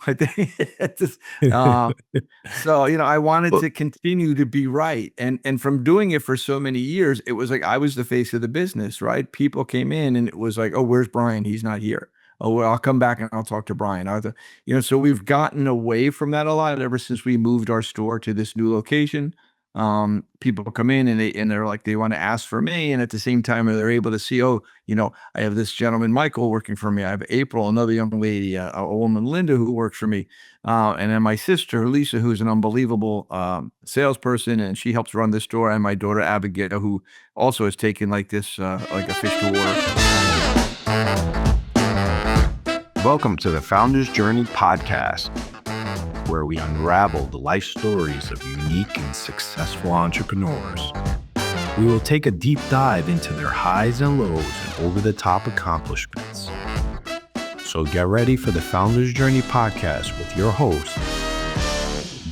I think it just, uh, so, I wanted Well, to continue to be right. And from doing it for so many years, it was like I was the face of the business, right? People came in and it was like, oh, where's Brian? He's not here. Oh, well, I'll come back and I'll talk to Brian. So we've gotten away from that a lot ever since we moved our store to this new location. People come in and they're like they want to ask for me, and at the same time they're able to see, oh, I have this gentleman Michael working for me. I have April, another young lady, a woman Linda who works for me, and then my sister Lisa, who's an unbelievable salesperson, and she helps run the store, and my daughter Abigail, who also has taken like this like a fish to water. welcome to the Founder's Journey podcast, where we unravel the life stories of unique and successful entrepreneurs. We will take a deep dive into their highs and lows and over-the-top accomplishments. So get ready for the Founder's Journey podcast with your host,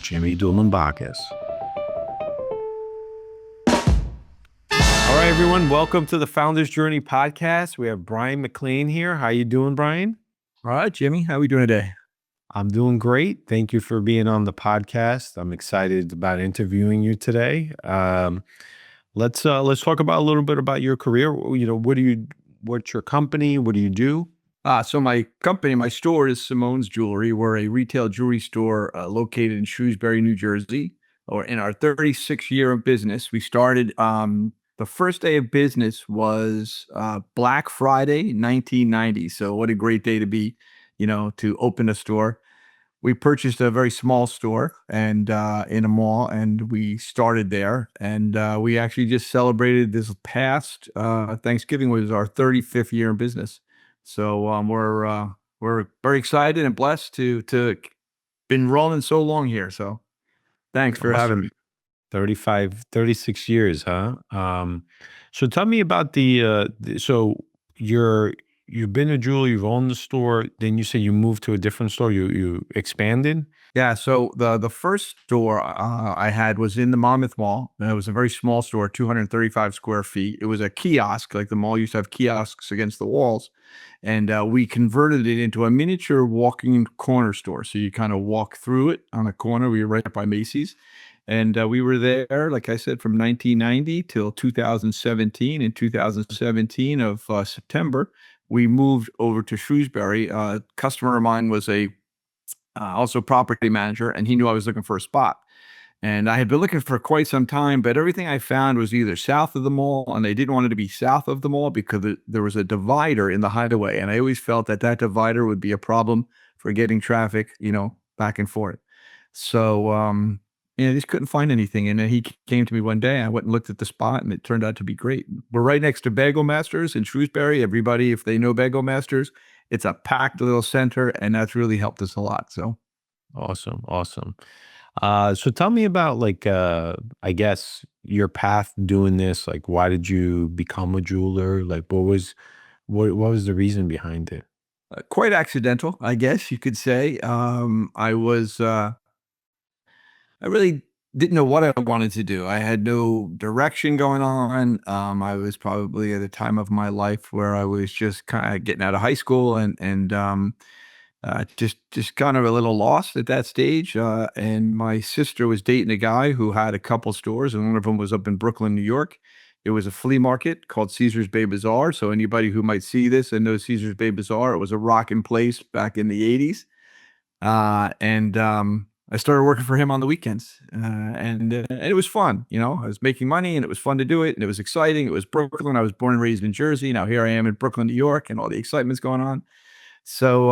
Jimmy Dulambakis. All right, everyone. Welcome to the Founder's Journey podcast. We have Brian McLean here. How you doing, Brian? All right, Jimmy, how are we doing today? I'm doing great. Thank you for being on the podcast. I'm excited about interviewing you today. Let's talk about a little bit about your career. What's your company? What do you do? So my company, my store is Simone's Jewelry. We're a retail jewelry store located in Shrewsbury, New Jersey. Or in our 36th year of business, we started. The first day of business was Black Friday, 1990. So what a great day to be, to open a store. We purchased a very small store and in a mall, and we started there. And we actually just celebrated this past Thanksgiving was our 35th year in business. So we're very excited and blessed to been rolling so long here. So thanks for having Awesome. me. 36 years, huh? So tell me about so you've been a jeweler, you've owned the store, then you say you moved to a different store, you expanded? Yeah, so the first store I had was in the Monmouth Mall. And it was a very small store, 235 square feet. It was a kiosk, like the mall used to have kiosks against the walls, and we converted it into a miniature walking corner store. So you kind of walk through it on a corner. We were right up by Macy's, and we were there, like I said, from 1990 till 2017. In 2017 of September, we moved over to Shrewsbury. A customer of mine was a also property manager, and he knew I was looking for a spot. And I had been looking for quite some time, but everything I found was either south of the mall, and they didn't want it to be south of the mall because there was a divider in the hideaway. And I always felt that that divider would be a problem for getting traffic, back and forth. So, I just couldn't find anything. And then he came to me one day. I went and looked at the spot, and it turned out to be great. We're right next to Bagel Masters in Shrewsbury. Everybody, if they know Bagel Masters, it's a packed little center, and that's really helped us a lot. So, Awesome, awesome. So tell me about I guess your path doing this. Like, why did you become a jeweler? Like, what was the reason behind it? quite accidental, I guess you could say. I really didn't know what I wanted to do. I had no direction going on. I was probably at a time of my life where I was just kind of getting out of high school and just kind of a little lost at that stage. And my sister was dating a guy who had a couple stores, and one of them was up in Brooklyn, New York. It was a flea market called Caesar's Bay Bazaar. So anybody who might see this and knows Caesar's Bay Bazaar, it was a rocking place back in the 80s. And I started working for him on the weekends, and it was fun. I was making money, and it was fun to do it, and it was exciting. It was Brooklyn. I was born and raised in Jersey. Now here I am in Brooklyn, New York, and all the excitement's going on. So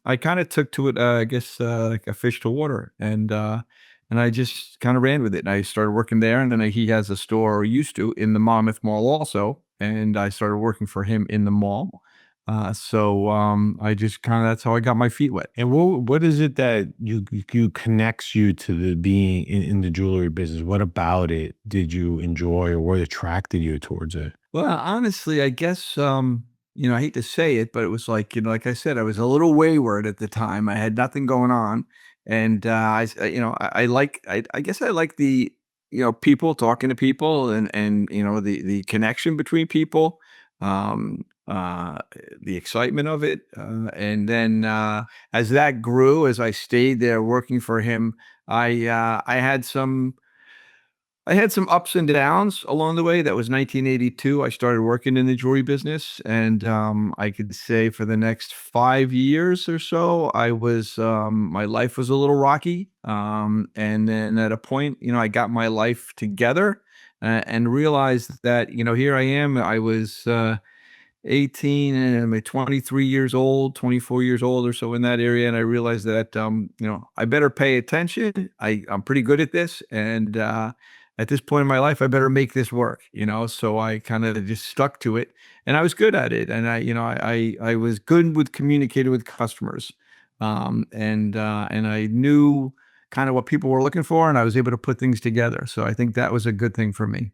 I kind of took to it, I guess, like a fish to water, and I just kind of ran with it. And I started working there, and then he has a store, or used to, in the Monmouth Mall also, and I started working for him in the mall. So I just kind of that's how I got my feet wet. And what is it that you connects you to the being in the jewelry business? What about it did you enjoy, or what attracted you towards it? Well, honestly, I guess I hate to say it, but it was like like I said, I was a little wayward at the time. I had nothing going on, and I guess I like the people talking to people and the connection between people. uh, the excitement of it. And then as that grew, as I stayed there working for him, I had some ups and downs along the way. That was 1982. I started working in the jewelry business, and I could say for the next 5 years or so, my life was a little rocky. And then at a point, I got my life together and realized that here I am. I was 18 and I'm 23 years old, 24 years old or so in that area. And I realized that, I better pay attention. I'm pretty good at this. And at this point in my life, I better make this work. So I kind of just stuck to it and I was good at it. And I was good with communicating with customers. And I knew kind of what people were looking for and I was able to put things together. So I think that was a good thing for me.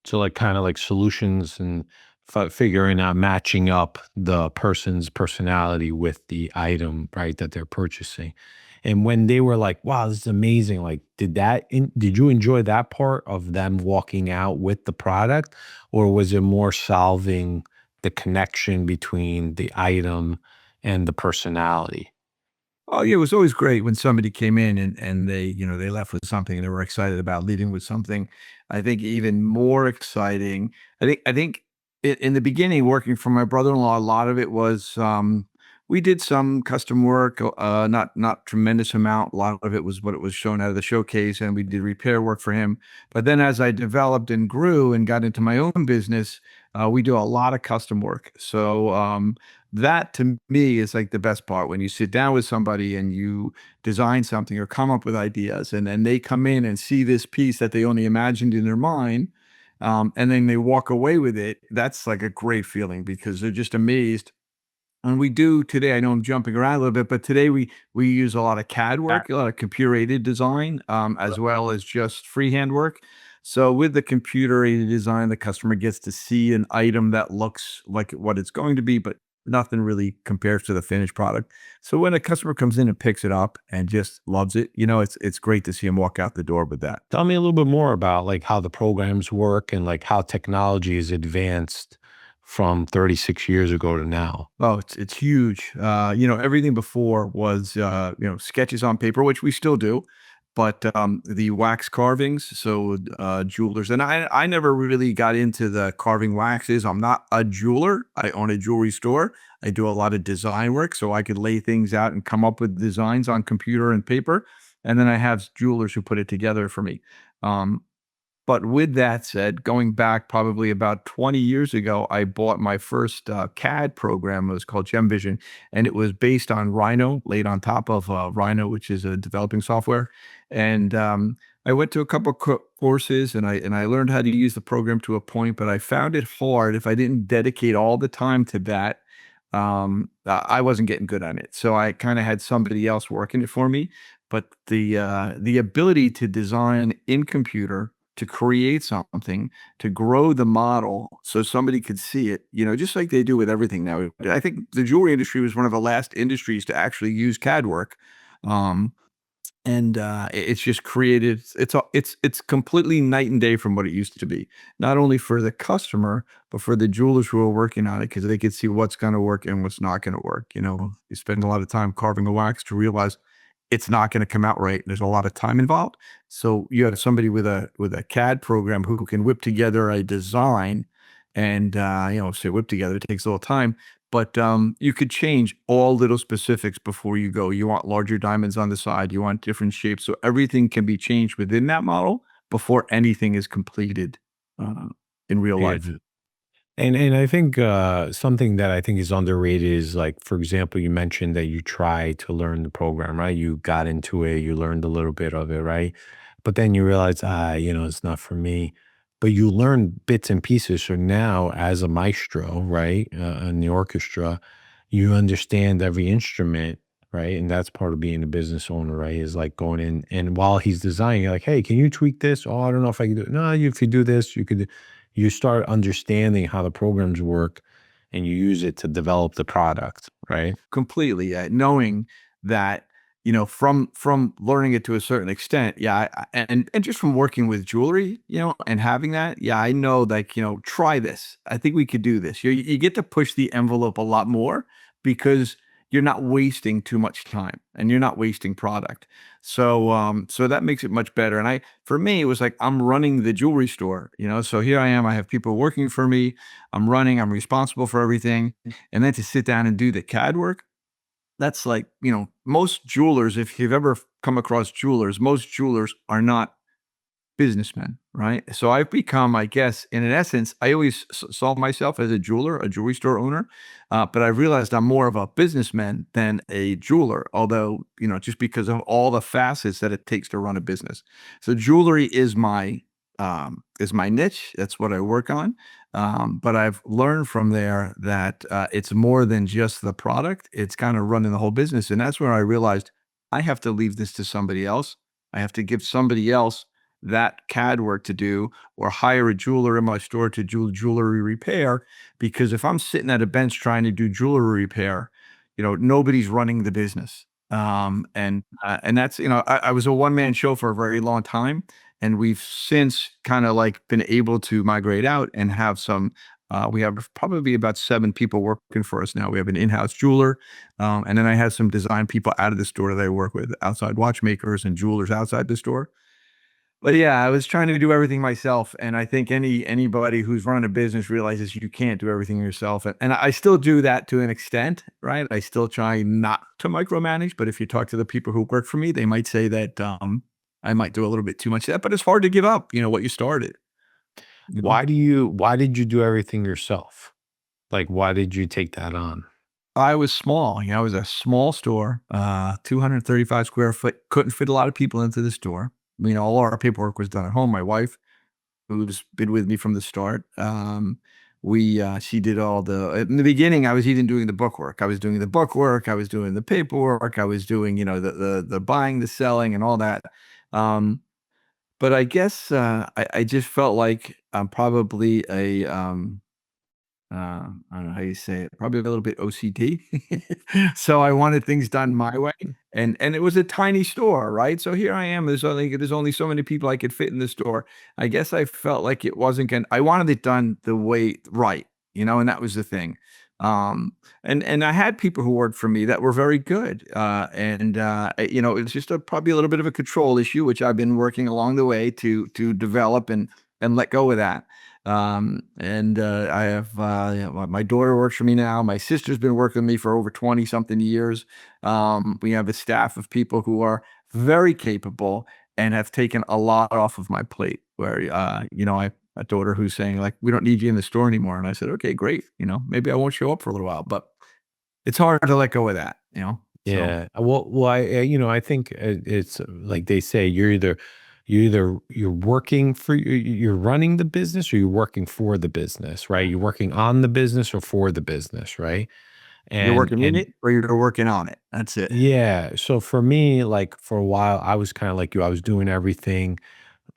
So like kind of like solutions and figuring out matching up the person's personality with the item, right, that they're purchasing. And when they were like, "Wow, this is amazing!" Like, did you enjoy that part of them walking out with the product, or was it more solving the connection between the item and the personality? Oh, yeah, it was always great when somebody came in and they left with something and they were excited about leaving with something. I think even more exciting. I think in the beginning, working for my brother-in-law, a lot of it was we did some custom work, not tremendous amount. A lot of it was what it was shown out of the showcase, and we did repair work for him. But then, as I developed and grew and got into my own business, we do a lot of custom work. So that to me is like the best part when you sit down with somebody and you design something or come up with ideas and then they come in and see this piece that they only imagined in their mind, and then they walk away with it. That's like a great feeling because they're just amazed. And we do today, I know I'm jumping around a little bit, but today we use a lot of CAD work, a lot of computer aided design, as well as just freehand work. So with the computer aided design, the customer gets to see an item that looks like what it's going to be, but nothing really compares to the finished product. So when a customer comes in and picks it up and just loves it, it's great to see them walk out the door with that. Tell me a little bit more about like how the programs work and like how technology is advanced from 36 years ago to now. Oh, it's huge. Everything before was sketches on paper, which we still do, but the wax carvings. So jewelers, and I never really got into the carving waxes. I'm not a jeweler. I own a jewelry store. I do a lot of design work, so I could lay things out and come up with designs on computer and paper, and then I have jewelers who put it together for me. Um, but with that said, going back probably about 20 years ago, I bought my first CAD program. It was called GemVision, and it was based on Rhino, laid on top of Rhino, which is a developing software. And I went to a couple courses, and I learned how to use the program to a point. But I found it hard if I didn't dedicate all the time to that. I wasn't getting good on it, so I kind of had somebody else working it for me. But the ability to design in computer, to create something, to grow the model so somebody could see it, just like they do with everything now. I think the jewelry industry was one of the last industries to actually use CAD work. Um, and it's just created it's completely night and day from what it used to be, not only for the customer but for the jewelers who are working on it because they could see what's going to work and what's not going to work. You spend a lot of time carving a wax to realize it's not going to come out right. There's a lot of time involved. So you have somebody with a CAD program who can whip together a design, and say whip together, it takes a little time, but you could change all little specifics before you go. You want larger diamonds on the side, you want different shapes, so everything can be changed within that model before anything is completed uh, in real Yeah. life. And I think something that I think is underrated is like, for example, you mentioned that you tried to learn the program, right? You got into it, you learned a little bit of it, right? But then you realize, it's not for me. But you learn bits and pieces. So now, as a maestro, right, in the orchestra, you understand every instrument, right? And that's part of being a business owner, right? Is like going in and while he's designing, you're like, hey, can you tweak this? Oh, I don't know if I can do it. No, if you do this, you could. You start understanding how the programs work, and you use it to develop the product, right? Completely, knowing that, from learning it to a certain extent, yeah, and just from working with jewelry, and having that, yeah, I know, like, try this. I think we could do this. You get to push the envelope a lot more because you're not wasting too much time and you're not wasting product. So that makes it much better. And for me, it was like I'm running the jewelry store, So here I am. I have people working for me. I'm responsible for everything, and then to sit down and do the CAD work, that's like, most jewelers, if you've ever come across jewelers, most jewelers are not businessmen, right? So I've become, I guess, in an essence, I always saw myself as a jeweler, a jewelry store owner, but I realized I'm more of a businessman than a jeweler. Although, just because of all the facets that it takes to run a business. So jewelry is my niche. That's what I work on. But I've learned from there that it's more than just the product. It's kind of running the whole business, and that's where I realized I have to leave this to somebody else. I have to give somebody else that CAD work to do, or hire a jeweler in my store to do jewelry repair. Because if I'm sitting at a bench trying to do jewelry repair, nobody's running the business. And that's, I was a one man show for a very long time, and we've since kind of like been able to migrate out and have some. We have probably about 7 people working for us now. We have an in-house jeweler, and then I have some design people out of the store that I work with, outside watchmakers and jewelers outside the store. But yeah, I was trying to do everything myself, and I think anybody who's running a business realizes you can't do everything yourself, and I still do that to an extent, right? I still try not to micromanage, but if you talk to the people who work for me, they might say that, I might do a little bit too much of that, but it's hard to give up, what you started, you know? Why did you do everything yourself? Like, why did you take that on? I was small, I was a small store, 235 square foot, couldn't fit a lot of people into the store. All our paperwork was done at home. My wife, who's been with me from the start. She did all in the beginning, I was even doing the bookwork. I was doing the bookwork. I was doing the paperwork. I was doing, the buying, the selling, and all that. Um, but I guess, I just felt like I'm probably I don't know how you say it, probably a little bit OCD. So I wanted things done my way, and it was a tiny store, right? So here I am, there's only so many people I could fit in the store. I guess I felt like it wasn't gonna I wanted it done the way right, and that was the thing. And I had people who worked for me that were very good, it's just probably a little bit of a control issue, which I've been working along the way to develop and let go of that. And I have, yeah, my daughter works for me now. My sister's been working with me for over 20 something years. We have a staff of people who are very capable and have taken a lot off of my plate. Where, I have a daughter who's saying, like, we don't need you in the store anymore. And I said, okay, great. Maybe I won't show up for a little while, but it's hard to let go of that. So Yeah. I think it's like they say, you're working for you're running the business, or you're working for the business, right? You're working on the business or for the business, right? you're working in And it or you're working on it. That's it. yeah, so for me, like for a while, I was kind of like you. I was doing everything,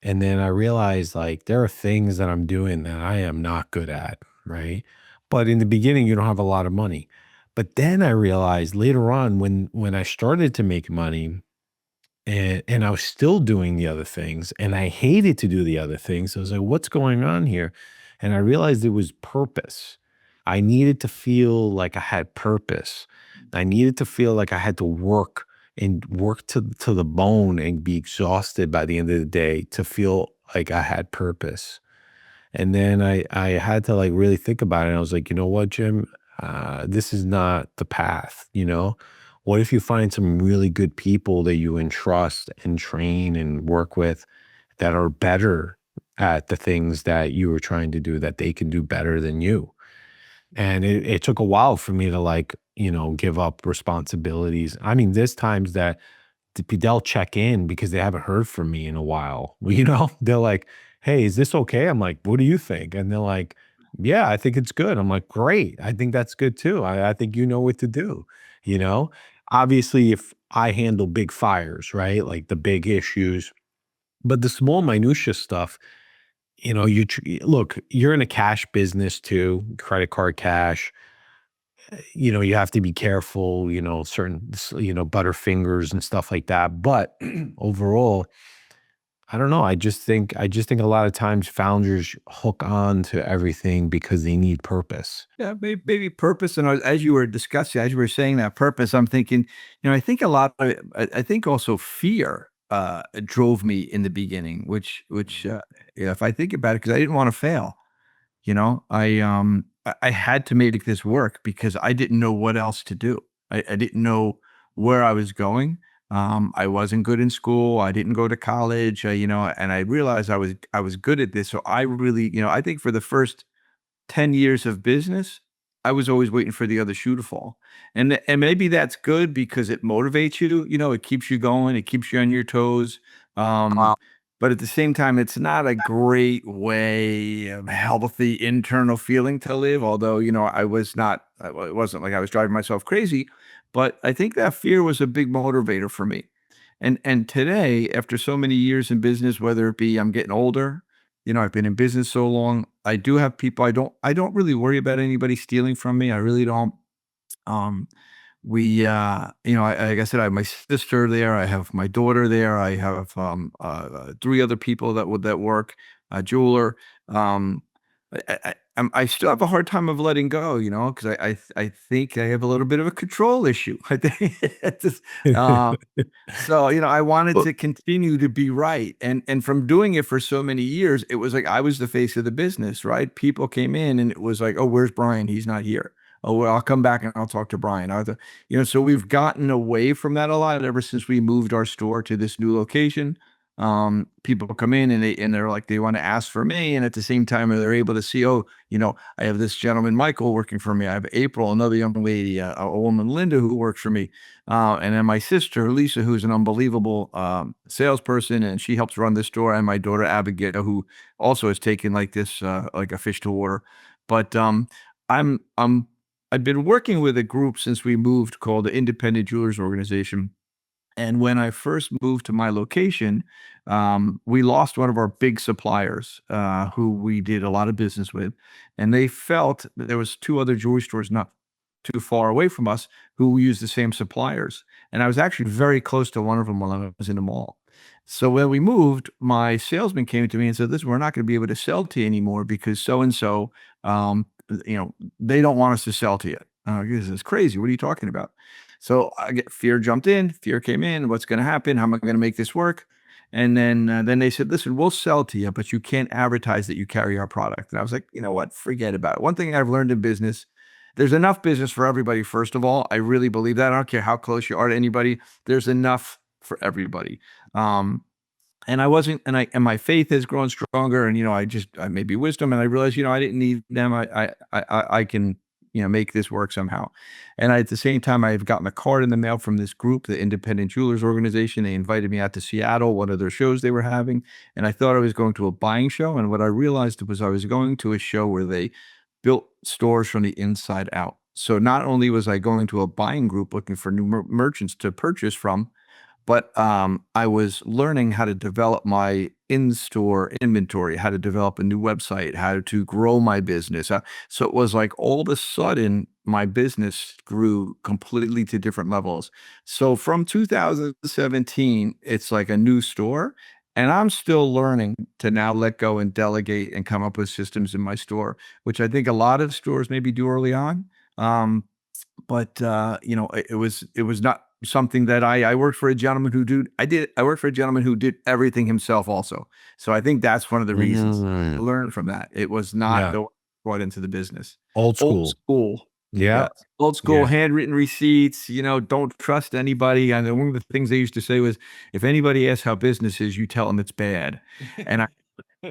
and then I realized like there are things that I'm doing that I am not good at, right? But in the beginning, you don't have a lot of money. But then I realized later on, when I started to make money, and I was still doing the other things, and I hated to do the other things. I was like, "What's going on here?" And I realized it was purpose. I needed to feel like I had purpose. I needed to feel like I had to work and work to the bone and be exhausted by the end of the day to feel like I had purpose. And then I had to like really think about it. And I was like, you know what, Jim, this is not the path. What if you find some really good people that you entrust and train and work with that are better at the things that you were trying to do, that they can do better than you? And it took a while for me to like, give up responsibilities. I mean, there's times that they'll check in because they haven't heard from me in a while. They're like, "Hey, is this okay?" I'm like, "What do you think?" And they're like, "Yeah, I think it's good." I'm like, "Great. I think that's good too. I think you know what to do." You know, Obviously, if I handle big fires, right? Like the big issues, but the small minutia stuff, look, you're in a cash business too, credit card cash. you have to be careful, certain, butterfingers and stuff like that. But overall, I don't know. I just think a lot of times founders hook on to everything because they need purpose. Yeah, maybe purpose. And as you were discussing, as you were saying that purpose, I'm thinking, I think a lot of I think also fear drove me in the beginning, which yeah, if I think about it, because I didn't want to fail. I had to make this work because I didn't know what else to do. I didn't know where I was going. I wasn't good in school. I didn't go to college. And I realized I was good at this. So I really, I think for the first 10 years of business, I was always waiting for the other shoe to fall. And maybe that's good because it motivates you, it keeps you going, it keeps you on your toes. Um, Wow. but at the same time, it's not a great way of healthy internal feeling to live. Although, it wasn't like I was driving myself crazy, but I think that fear was a big motivator for me. And today, after so many years in business, whether it be I'm getting older, I've been in business so long. I do have people. I don't really worry about anybody stealing from me. I really don't. Um, like I said, I have my sister there. I have my daughter there. I have three other people that work, a jeweler. Um, I still have a hard time of letting go, because I think I have a little bit of a control issue. I think it's just, so, I wanted Well, to continue to be right, and from doing it for so many years, it was like I was the face of the business, right? People came in and it was like, "Oh, where's Brian? He's not here." "Oh, well, I'll come back and I'll talk to Brian." So we've gotten away from that a lot ever since we moved our store to this new location. People come in and they're like they want to ask for me, and at the same time they're able to see, oh, I have this gentleman Michael working for me. I have April, another young lady, a woman Linda who works for me, and then my sister Lisa, who's an unbelievable salesperson, and she helps run this store, and my daughter Abigail, who also has taken like this like a fish to water. But I'm I've been working with a group since we moved called the Independent Jewelers Organization. And when I first moved to my location, we lost one of our big suppliers, who we did a lot of business with, and they felt that there was two other jewelry stores not too far away from us who used the same suppliers. And I was actually very close to one of them while I was in the mall. So when we moved, my salesman came to me and said, "Listen, we're not going to be able to sell to you anymore because so and so, they don't want us to sell to you." This is crazy. What are you talking about? So fear jumped in, fear came in. What's going to happen? How am I going to make this work? And then they said, "Listen, we'll sell to you, but you can't advertise that you carry our product." And I was like, "You know what? Forget about it." One thing I've learned in business, there's enough business for everybody. First of all, I really believe that. I don't care how close you are to anybody. There's enough for everybody. Um, and I wasn't, and my faith has grown stronger. And I maybe wisdom, and I realized, I didn't need them. I can make this work somehow. And at the same time, I've gotten a card in the mail from this group, the Independent Jewelers Organization. They invited me out to Seattle, one of their shows they were having, and I thought I was going to a buying show. And what I realized was I was going to a show where they built stores from the inside out. So not only was I going to a buying group looking for new merchants to purchase from, but I was learning how to develop my in-store inventory, how to develop a new website, how to grow my business. So it was like all of a sudden my business grew completely to different levels. So from 2017, it's like a new store. And I'm still learning to now let go and delegate and come up with systems in my store, which I think a lot of stores maybe do early on. But it was not something that I worked for a gentleman who did I worked for a gentleman who did everything himself also. So I think that's one of the reasons I mm, learned from that. It was not yeah, the brought into the business. old Old school. school. Yeah, Yes. Old school yeah. handwritten receipts, don't trust anybody. And then one of the things they used to say was, if anybody asks how business is, you tell them it's bad. And I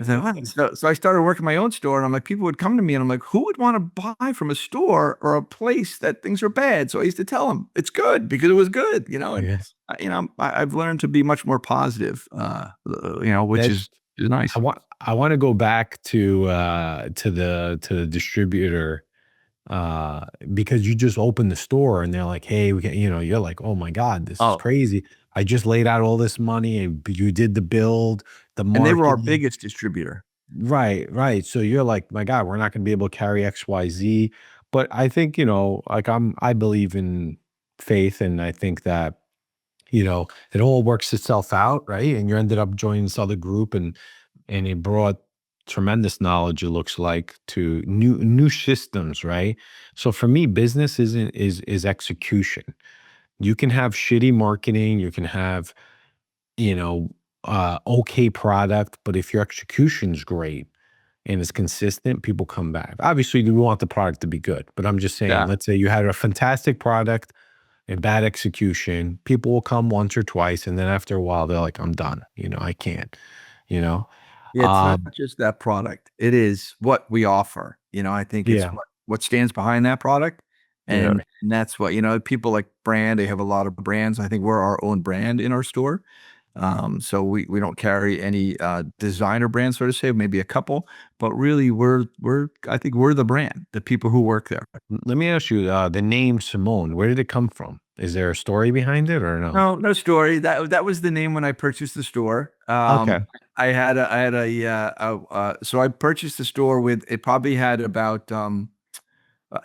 said, "What?" So I started working my own store, and I'm like, people would come to me, and I'm like, who would want to buy from a store or a place that things are bad? So I used to tell them it's good because it was good, and Yeah. I've learned to be much more positive, which That is nice. I want to go back to the distributor, because you just opened the store and they're like, "Hey, we can," you're like, "Oh my God, this is Oh, crazy. I just laid out all this money and you did the build, the and they were our marketing." biggest distributor. Right, right. So you're like, "My God, we're not going to be able to carry XYZ." But I think, like I believe in faith, and I think that, it all works itself out, right? And you ended up joining this other group, and it brought tremendous knowledge, it looks like, to new systems, right? So for me, business is execution. You can have shitty marketing, you can have, you know, okay product, but if your execution's great and it's consistent, people come back. Obviously, you want the product to be good, but I'm just saying, Yeah. let's say you had a fantastic product and bad execution, people will come once or twice, and then after a while, they're like, "I'm done. I can't." You know? Yeah, it's not Um, just that product. It is what we offer. I think it's yeah, what stands behind that product, yeah, and that's what people like brand. They have a lot of brands. I think we're our own brand in our store. So we don't carry any designer brands, so to say, maybe a couple, but really we're I think we're the brand, the people who work there. Let me ask you, the name Simone, where did it come from? Is there a story behind it or no? No, no story. That was the name when I purchased the store. Okay. So I purchased the store with it probably had about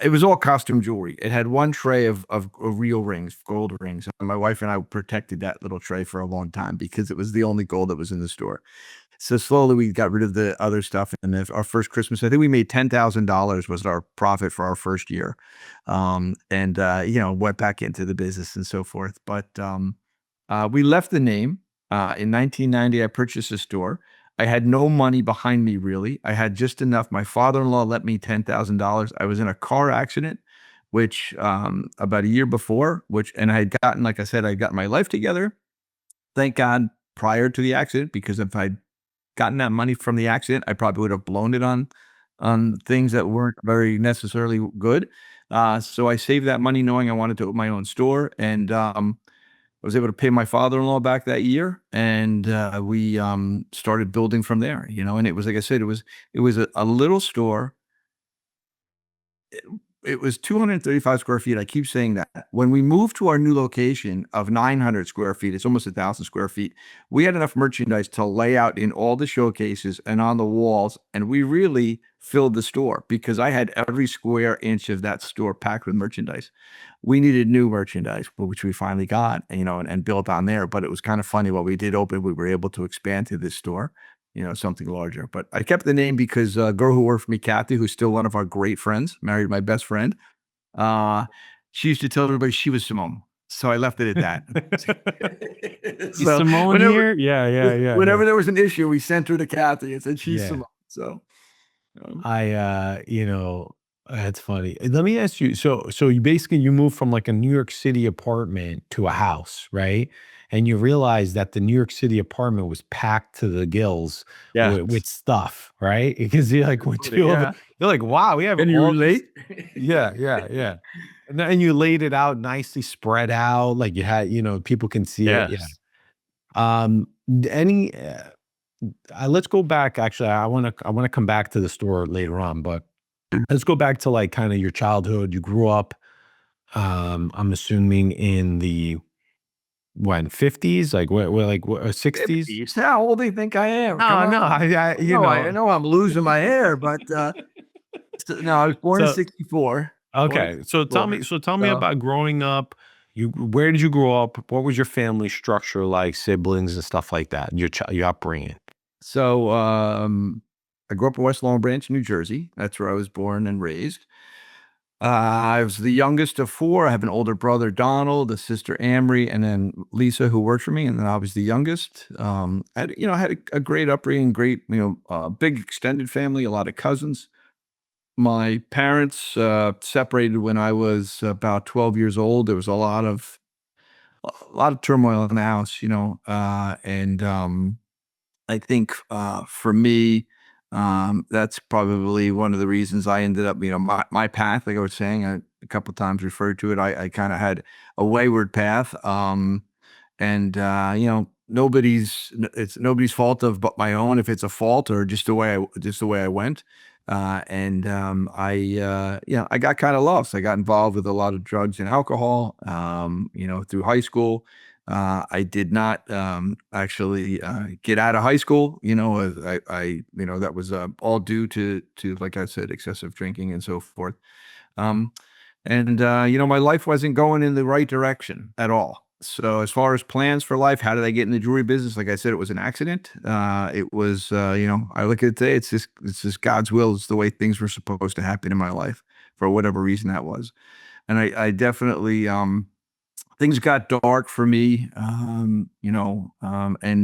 it was all costume jewelry. It had one tray of real rings, gold rings. And my wife and I protected that little tray for a long time because it was the only gold that was in the store. So slowly we got rid of the other stuff. And if our first Christmas, I think we made $10,000 was our profit for our first year. And went back into the business and so forth. But we left the name. In 1990, I purchased a store. I had no money behind me really. I had just enough. My father-in-law lent me $10,000. I was in a car accident, which about a year before, and I had gotten, like I said, I got my life together. Thank God prior to the accident, because if I'd gotten that money from the accident, I probably would have blown it on things that weren't very necessarily good. So I saved that money knowing I wanted to open my own store, and I was able to pay my father-in-law back that year, and we started building from there. And it was like I said, it was a little store. It was 235 square feet. I keep saying that. When we moved to our new location of 900 square feet, it's almost 1,000 square feet. We had enough merchandise to lay out in all the showcases and on the walls, and we really filled the store because I had every square inch of that store packed with merchandise. We needed new merchandise, which we finally got, and built on there. But it was kind of funny. What we did open, we were able to expand to this store, something larger. But I kept the name because a girl who worked for me, Kathy, who's still one of our great friends, married my best friend. Uh, she used to tell everybody she was Simone. So I left it at that. Is So Simone whenever here? Yeah, yeah, yeah, yeah. whenever there was an issue, we sent her to Kathy and said she's Yeah. Simone. So um, That's funny. Let me ask you, so you moved from like a New York City apartment to a house, right? And you realized that the New York City apartment was packed to the gills yeah. with stuff, right? Because you're like, what you have, Yeah. you're like, wow, we have Can you all this. relate? Yeah, yeah, yeah. And then you laid it out nicely spread out, like you had, people can see it. Yeah. Yes. Any let's go back. Actually, I want to come back to the store later on, but let's go back to like kind of your childhood. You grew up, I'm assuming in the when 50s, like what like what, 60s? 50s. How old do you think I am? Come No, no, on. I I know I'm losing my hair, but no, I was born in so 64. Born in okay. '64. So tell me So about growing up. Where did you grow up? What was your family structure like, siblings and stuff like that? Your upbringing. so I grew up in West Long Branch, New Jersey. That's where I was born and raised. I was the youngest of four. I have an older brother, Donald, a sister, Amory, and then Lisa, who worked for me. And then I was the youngest. I had a great upbringing, great, big extended family, a lot of cousins. My parents separated when I was about 12 years old. There was a lot of turmoil in the house, and I think for me, that's probably one of the reasons I ended up, my path. Like I was saying, a couple of times referred to it. I kind of had a wayward path, and it's nobody's fault of but my own if it's a fault or just the way I went. And I got kind of lost. I got involved with a lot of drugs and alcohol. Through high school. I did not actually get out of high school. That was all due to like I said, excessive drinking and so forth. Um, and my life wasn't going in the right direction at all. So as far as plans for life, how did I get in the jewelry business? Like I said, it was an accident. It was, I look at it today, it's just God's will. It's the way things were supposed to happen in my life for whatever reason that was. And I definitely, things got dark for me, and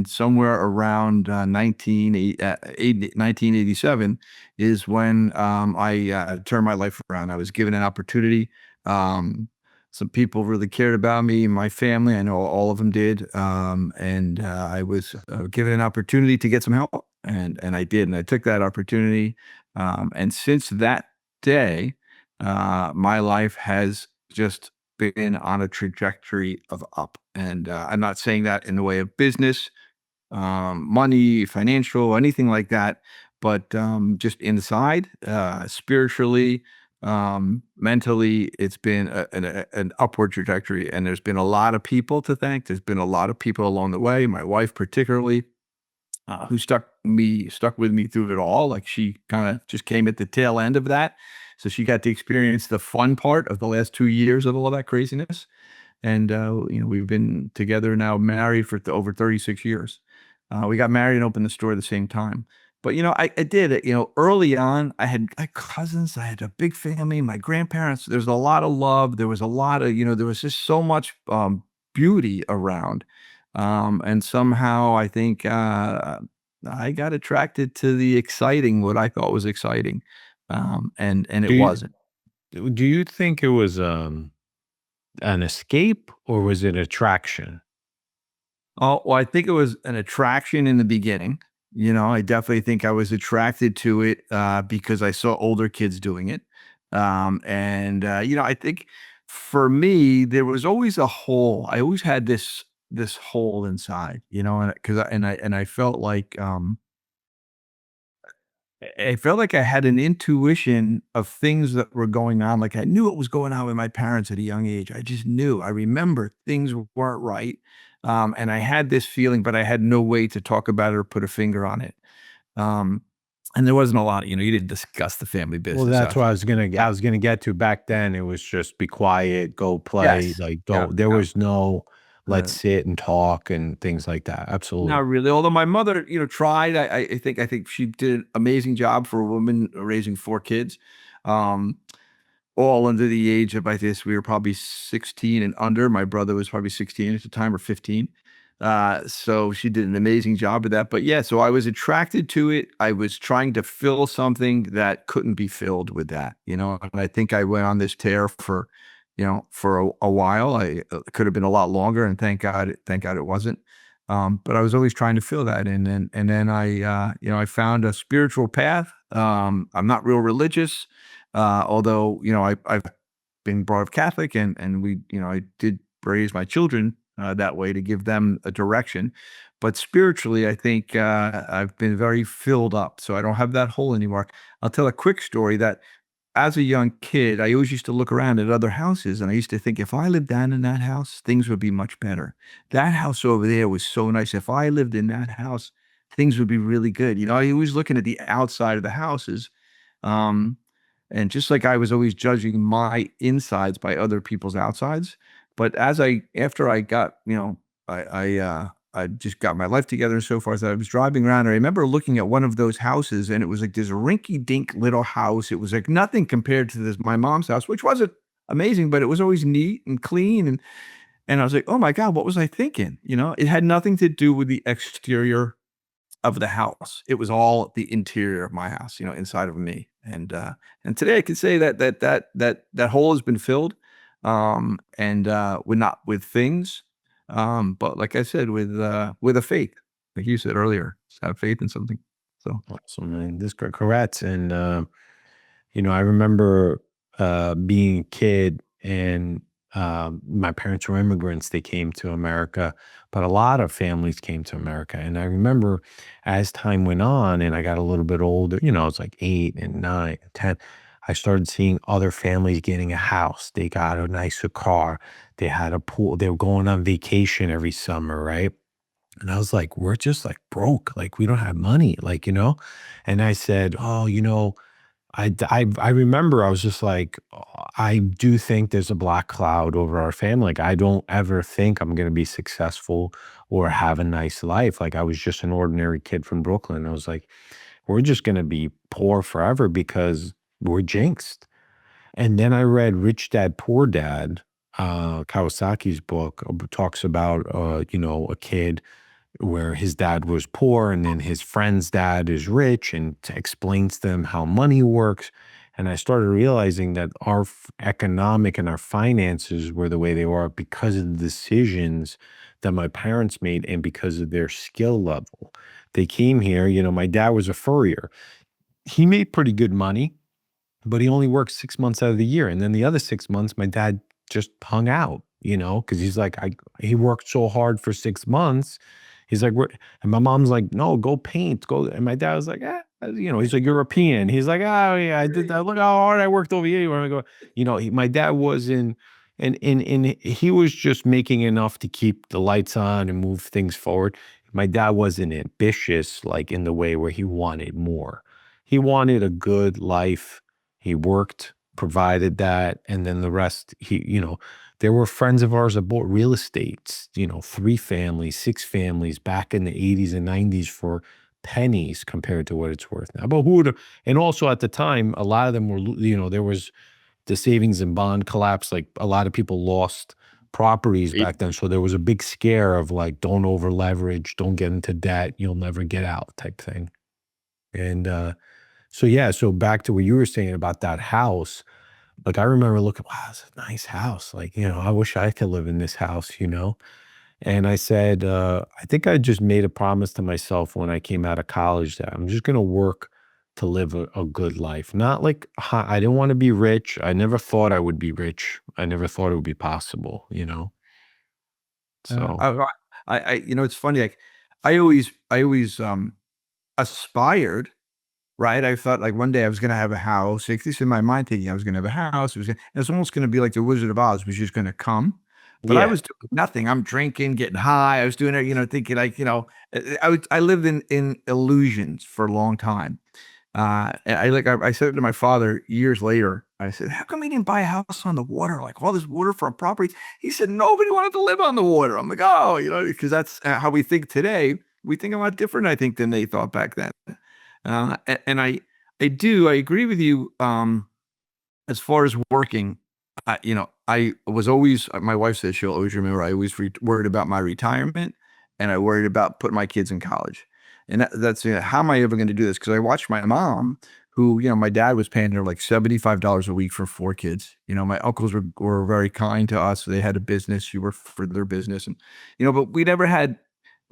somewhere around 1987 is when I turned my life around. I was given an opportunity. Um, some people really cared about me, my family. I know all of them did, and I was given an opportunity to get some help, and I did, and I took that opportunity. And since that day, my life has just been on a trajectory of up. And I'm not saying that in the way of business, money, financial, anything like that, but just inside, spiritually, mentally, it's been an upward trajectory. And there's been a lot of people to thank. There's been a lot of people along the way, my wife particularly, who stuck with me through it all. Like she kind of just came at the tail end of that. So she got to experience the fun part of the last 2 years of all that craziness. And we've been together now, married for over 36 years. We got married and opened the store at the same time. But I did it. Early on, I had cousins. I had a big family. My grandparents. There's a lot of love. There was a lot of there was just so much beauty around. And somehow I think I got attracted to the exciting, what I thought was exciting, and it Do you wasn't. do you think it was an escape or was it attraction? Oh, well, I think it was an attraction in the beginning. I definitely think I was attracted to it because I saw older kids doing it. And I think for me, there was always a hole. I always had this hole inside, and I felt like I felt like I had an intuition of things that were going on. Like I knew what was going on with my parents at a young age. I just knew. I remember things weren't right. And I had this feeling, but I had no way to talk about it or put a finger on it. Um, and there wasn't a lot, you didn't discuss the family Well, business. that's what I was gonna get to. Back then, it was just be quiet, go play, Yes. like, Yeah. don't there Yeah. was no, "Let's Uh, sit and talk," and things like that. Absolutely. Not really. Although my mother, tried. I think she did an amazing job for a woman raising four kids. Um, all under the age of, I guess we were probably 16 and under. My brother was probably 16 at the time or 15. So she did an amazing job of that. But yeah, so I was attracted to it. I was trying to fill something that couldn't be filled with that, and I think I went on this tear for a while. I could have been a lot longer, and thank God it wasn't. But I was always trying to fill that, and then I found a spiritual path. I'm not real religious, although I've been brought up Catholic, and I did raise my children that way to give them a direction. But spiritually, I think I've been very filled up, so I don't have that hole anymore. I'll tell a quick story that as a young kid, I always used to look around at other houses, and I used to think if I lived down in that house, things would be much better. That house over there was so nice. If I lived in that house, things would be really good. I was looking at the outside of the houses, um, and just like I was always judging my insides by other people's outsides. But after I got, I just got my life together and so forth. I was driving around, and I remember looking at one of those houses, and it was like this rinky-dink little house. It was like nothing compared to my mom's house, which wasn't amazing, but it was always neat and clean. And I was like, oh my God, what was I thinking? It had nothing to do with the exterior of the house. It was all the interior of my house, inside of me. And today I can say that hole has been filled, and with not with things, but like I said, with a faith, like you said earlier, just have faith in something. So Awesome, man. This congrats. And I remember being a kid, and my parents were immigrants. They came to America, but a lot of families came to America. And I remember as time went on and I got a little bit older, I was like 8 and 9 and 10. I started seeing other families getting a house. They got a nicer car. They had a pool. They were going on vacation every summer, right? And I was like, we're just like broke. Like, we don't have money, like. And I said, oh, I remember I was just like, I do think there's a black cloud over our family. Like, I don't ever think I'm going to be successful or have a nice life. Like, I was just an ordinary kid from Brooklyn. I was like, we're just going to be poor forever because we're jinxed. And then I read Rich Dad Poor Dad, Kawasaki's book, talks about, a kid where his dad was poor and then his friend's dad is rich and explains to them how money works. And I started realizing that our economic and our finances were the way they were because of the decisions that my parents made and because of their skill level. They came here, my dad was a furrier. He made pretty good money, but he only worked 6 months out of the year, and then the other 6 months, my dad just hung out, because he's like, he worked so hard for 6 months. He's like, "What?" And my mom's like, "No, go paint, go." And my dad was like, he's like European. He's like, "Oh yeah, I did that. Look how hard I worked over here." When I go, my dad was in, and he was just making enough to keep the lights on and move things forward. My dad wasn't ambitious, like in the way where he wanted more. He wanted a good life. He worked, provided that, and then the rest, there were friends of ours that bought real estates, 3 families, 6 families back in the 80s and 90s for pennies compared to what it's worth now. But who would have, and also at the time, a lot of them were, there was the savings and bond collapse. Like a lot of people lost properties back then. So there was a big scare of like, don't over leverage, don't get into debt, you'll never get out type thing. And, so yeah, so back to what you were saying about that house, like I remember looking, wow, it's a nice house. Like, I wish I could live in this house. And I said, I think I just made a promise to myself when I came out of college that I'm just gonna work to live a good life. Not like I didn't want to be rich. I never thought I would be rich. I never thought it would be possible. Uh, So I, it's funny. Like, I always aspired. Right? I thought like one day I was gonna have a house. Like this in my mind thinking I was gonna have a house. It was almost gonna be like the Wizard of Oz was just gonna come. But I yeah. was doing nothing. I'm drinking, getting high. I was doing it, thinking like, I lived in illusions for a long time. And I said to my father years later, I said, "How come he didn't buy a house on the water? Like all this waterfront property?" He said, "Nobody wanted to live on the water." I'm like, "Oh, because that's how we think today. We think a lot different, I think, than they thought back then." And I agree with you. As far as working, I was always, my wife says she'll always remember, I always worried about my retirement and I worried about putting my kids in college. And that's, how am I ever going to do this? Because I watched my mom, who, my dad was paying her like $75 a week for 4 kids. My uncles were very kind to us. They had a business. She worked for their business. And, but we never had,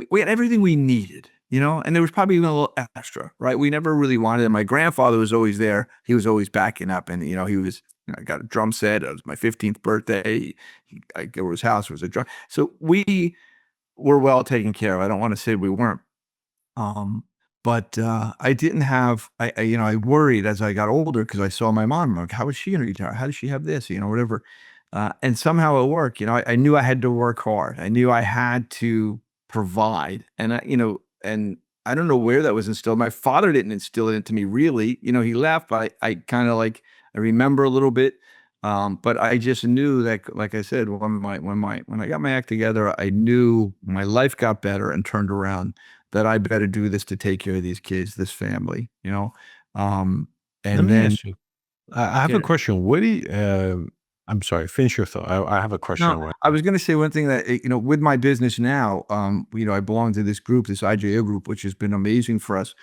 we had everything we needed. And there was probably even a little extra, right? We never really wanted it. My grandfather was always there. He was always backing up, and he was. I got a drum set. It was my 15th birthday. I go to his house. There was a drum. So we were well taken care of. I don't want to say we weren't. Um, but I didn't have. I worried as I got older because I saw my mom. I'm like, how is she going to retire? How does she have this? Whatever. And somehow it worked. I knew I had to work hard. I knew I had to provide, and I don't know where that was instilled. My father didn't instill it into me really. He left, but I kind of like I remember a little bit. But I just knew that, like I said, when I got my act together, I knew my life got better and turned around. That I better do this to take care of these kids, this family. Um, Let and me then ask you. I have a yeah. question. I'm sorry, finish your thought. I have a question No, I want. I was gonna say one thing that, with my business now, I belong to this group, this IJO group, which has been amazing for us.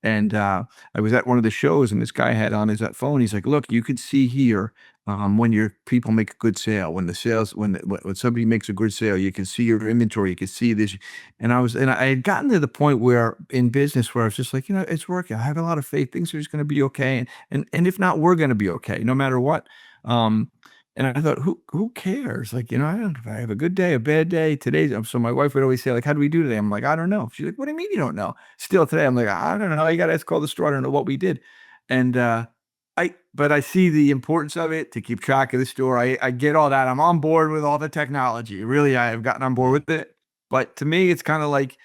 And I was at one of the shows, and this guy had on his phone. He's like, "Look, you could see here when your people make a good sale, when the sales, when somebody makes a good sale, you can see your inventory, you can see this." And I had gotten to the point where in business where I was just like, it's working. I have a lot of faith. Things are just going to be okay, and if not, we're going to be okay, no matter what. Um, and I thought, who cares? Like, I don't, if I have a good day, a bad day, today's. So my wife would always say, like, "How do we do today?" I'm like, "I don't know." She's like, "What do you mean you don't know?" Still today, I'm like, "I don't know. You got to ask all the store. I don't know what we did." And but I see the importance of it to keep track of the store. I get all that. I'm on board with all the technology. Really, I have gotten on board with it. But to me, it's kind of like,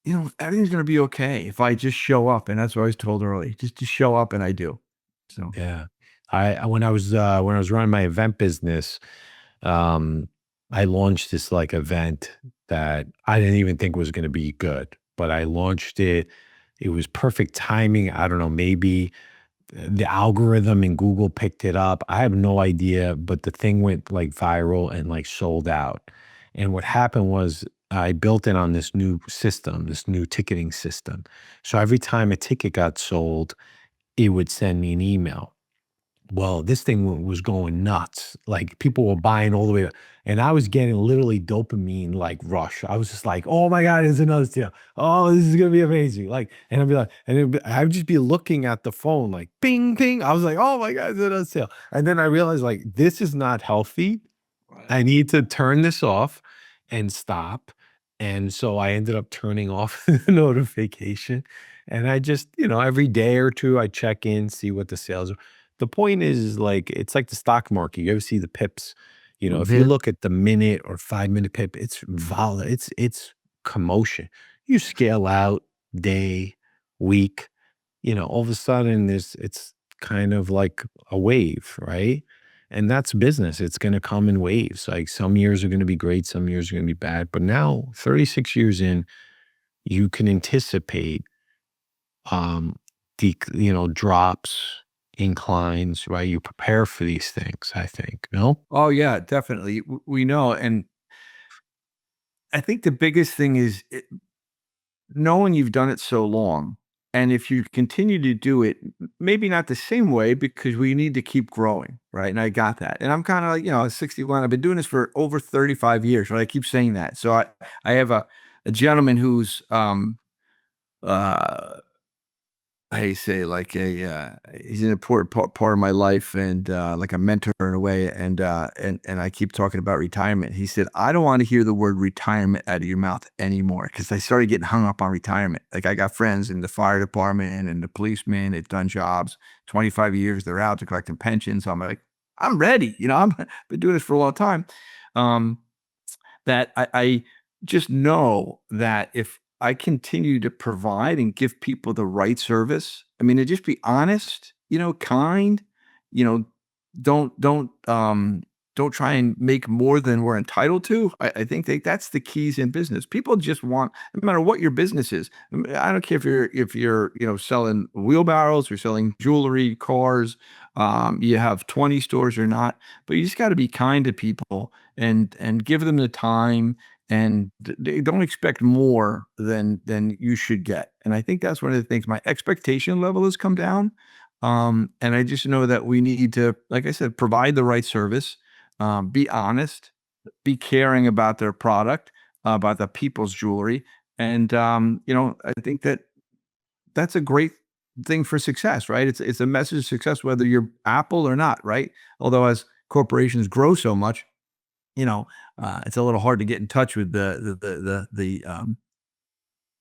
everything's going to be okay if I just show up. And that's what I was told early. Just show up, and I do. So Yeah. When I was running my event business, um, I launched this like event that I didn't even think was going to be good, but I launched it. It was perfect timing. I don't know, maybe the algorithm in Google picked it up. I have no idea, but the thing went like viral and like sold out. And what happened was I built it on this new system, this new ticketing system. So every time a ticket got sold, it would send me an email. Well, this thing was going nuts. Like people were buying all the way, and I was getting literally dopamine like rush. I was just like, "Oh my god, there's another sale! Oh, this is gonna be amazing!" Like, and I'd be like, I would just be looking at the phone like, "Ping, ping." I was like, "Oh my god, there's another sale!" And then I realized like this is not healthy. right. I need to turn this off and stop. And so I ended up turning off the notification. And I just, every day or two, I check in, see what the sales are. The point is like, it's like the stock market. You ever see the pips? If you Very look at the minute or 5 minute pip, it's it's commotion. You scale out day, week, all of a sudden it's kind of like a wave, right? And that's business. It's going to come in waves. Like some years are going to be great, some years are going to be bad. But now, 36 years in, you can anticipate um drops, inclines, right? You prepare for these things, I think. No? Oh, yeah, definitely. We know, and I think the biggest thing is knowing you've done it so long, and if you continue to do it, maybe not the same way because we need to keep growing, right? And I got that. And I'm kind of like, 61. I've been doing this for over 35 years, right? I keep saying that. So I have a gentleman who's uh I say like he's an important part of my life and like a mentor in a way. And I keep talking about retirement. He said, I don't want to hear the word retirement out of your mouth anymore because I started getting hung up on retirement. Like I got friends in the fire department and the policemen. They've done jobs 25 years. They're out to collecting pensions. I'm like, I'm ready. I'm been doing this for a long time. Um, that I just know that if I continue to provide and give people the right service, I mean, to just be honest, kind, you know, don't try and make more than we're entitled to. I think that's the keys in business. People just want, no matter what your business is. I don't care if you're selling wheelbarrows, you're selling jewelry, cars, you have 20 stores or not, but you just got to be kind to people and give them the time and they don't expect more than you should get. And I think that's one of the things. My expectation level has come down. And I just know that we need to, like I said, provide the right service, be honest, be caring about their product, about the people's jewelry. And I think that's a great thing for success, right? It's a message of success, whether you're Apple or not, right? Although as corporations grow so much, it's a little hard to get in touch with the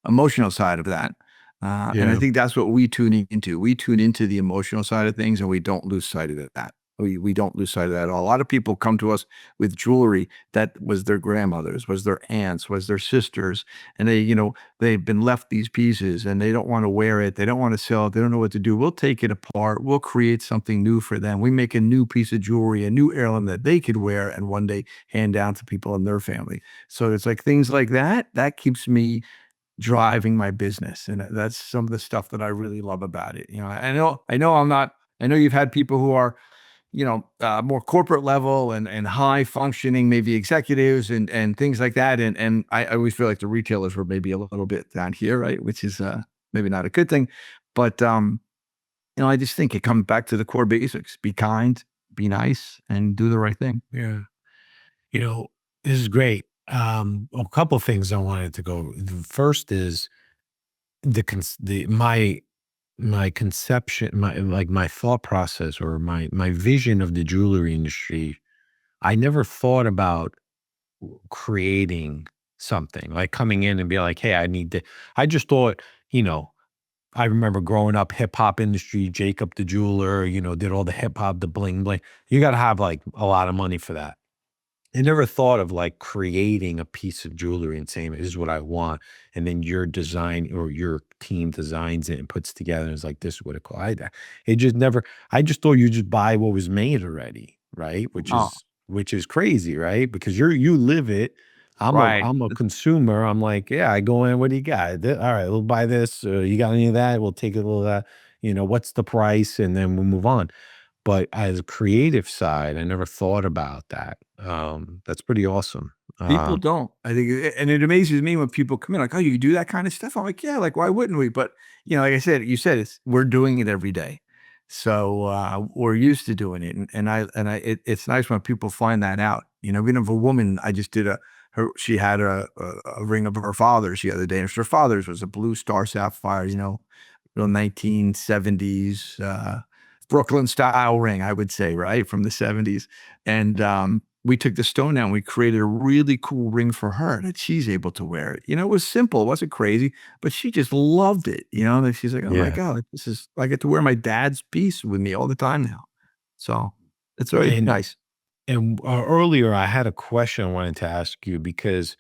emotional side of that. And I Yeah. think that's what we tune into. We tune into the emotional side of things, and we don't lose sight of that. We don't lose sight of that at all. A lot of people come to us with jewelry that was their grandmother's, was their aunts, was their sisters, and they've been left these pieces and they don't want to wear it. They don't want to sell it. They don't know what to do. We'll take it apart. We'll create something new for them. We make a new piece of jewelry, a new heirloom that they could wear and one day hand down to people in their family. So it's like things like that that keeps me driving my business, and that's some of the stuff that I really love about it. I know I'm not. I know you've had people who are, more corporate level and high functioning, maybe executives and things like that. And I always feel like the retailers were maybe a little bit down here, right? Which is maybe not a good thing, but I just think it comes back to the core basics: be kind, be nice, and do the right thing. Yeah. You know, this is great. A couple of things I wanted to go. The first is my conception, my thought process or my vision of the jewelry industry. I never thought about creating something like coming in and be like, hey, I need to. I just thought, you know, I remember growing up, hip hop industry, Jacob the jeweler, did all the hip hop, the bling bling. You got to have like a lot of money for that. I never thought of like creating a piece of jewelry and saying, "This is what I want," and then your design or your team designs it and puts together. And it's like this is what it called. It just never. I just thought you just buy what was made already, right? Oh, Which is crazy, right? Because you live it. right. I'm a consumer. I'm like, yeah, I go in. What do you got? All right, we'll buy this. You got any of that? We'll take a little of that. What's the price? And then we'll move on. But as a creative side, I never thought about that. That's pretty awesome. People don't. I think, and it amazes me when people come in like, "Oh, you do that kind of stuff?" I'm like, "Yeah, like why wouldn't we?" But like I said, you said we're doing it every day, so we're used to doing it, it's nice when people find that out. Even if a woman, I just did she had a ring of her father's the other day, and her father's was a blue star sapphire, real 1970s Brooklyn style ring, I would say, right from the 70s, and we took the stone out and we created a really cool ring for her that she's able to wear it. It was simple, it wasn't crazy, but she just loved it, and she's like, "Oh my Yeah. God, this is I get to wear my dad's piece with me all the time now." So it's very And nice. earlier, I had a question I wanted to ask you because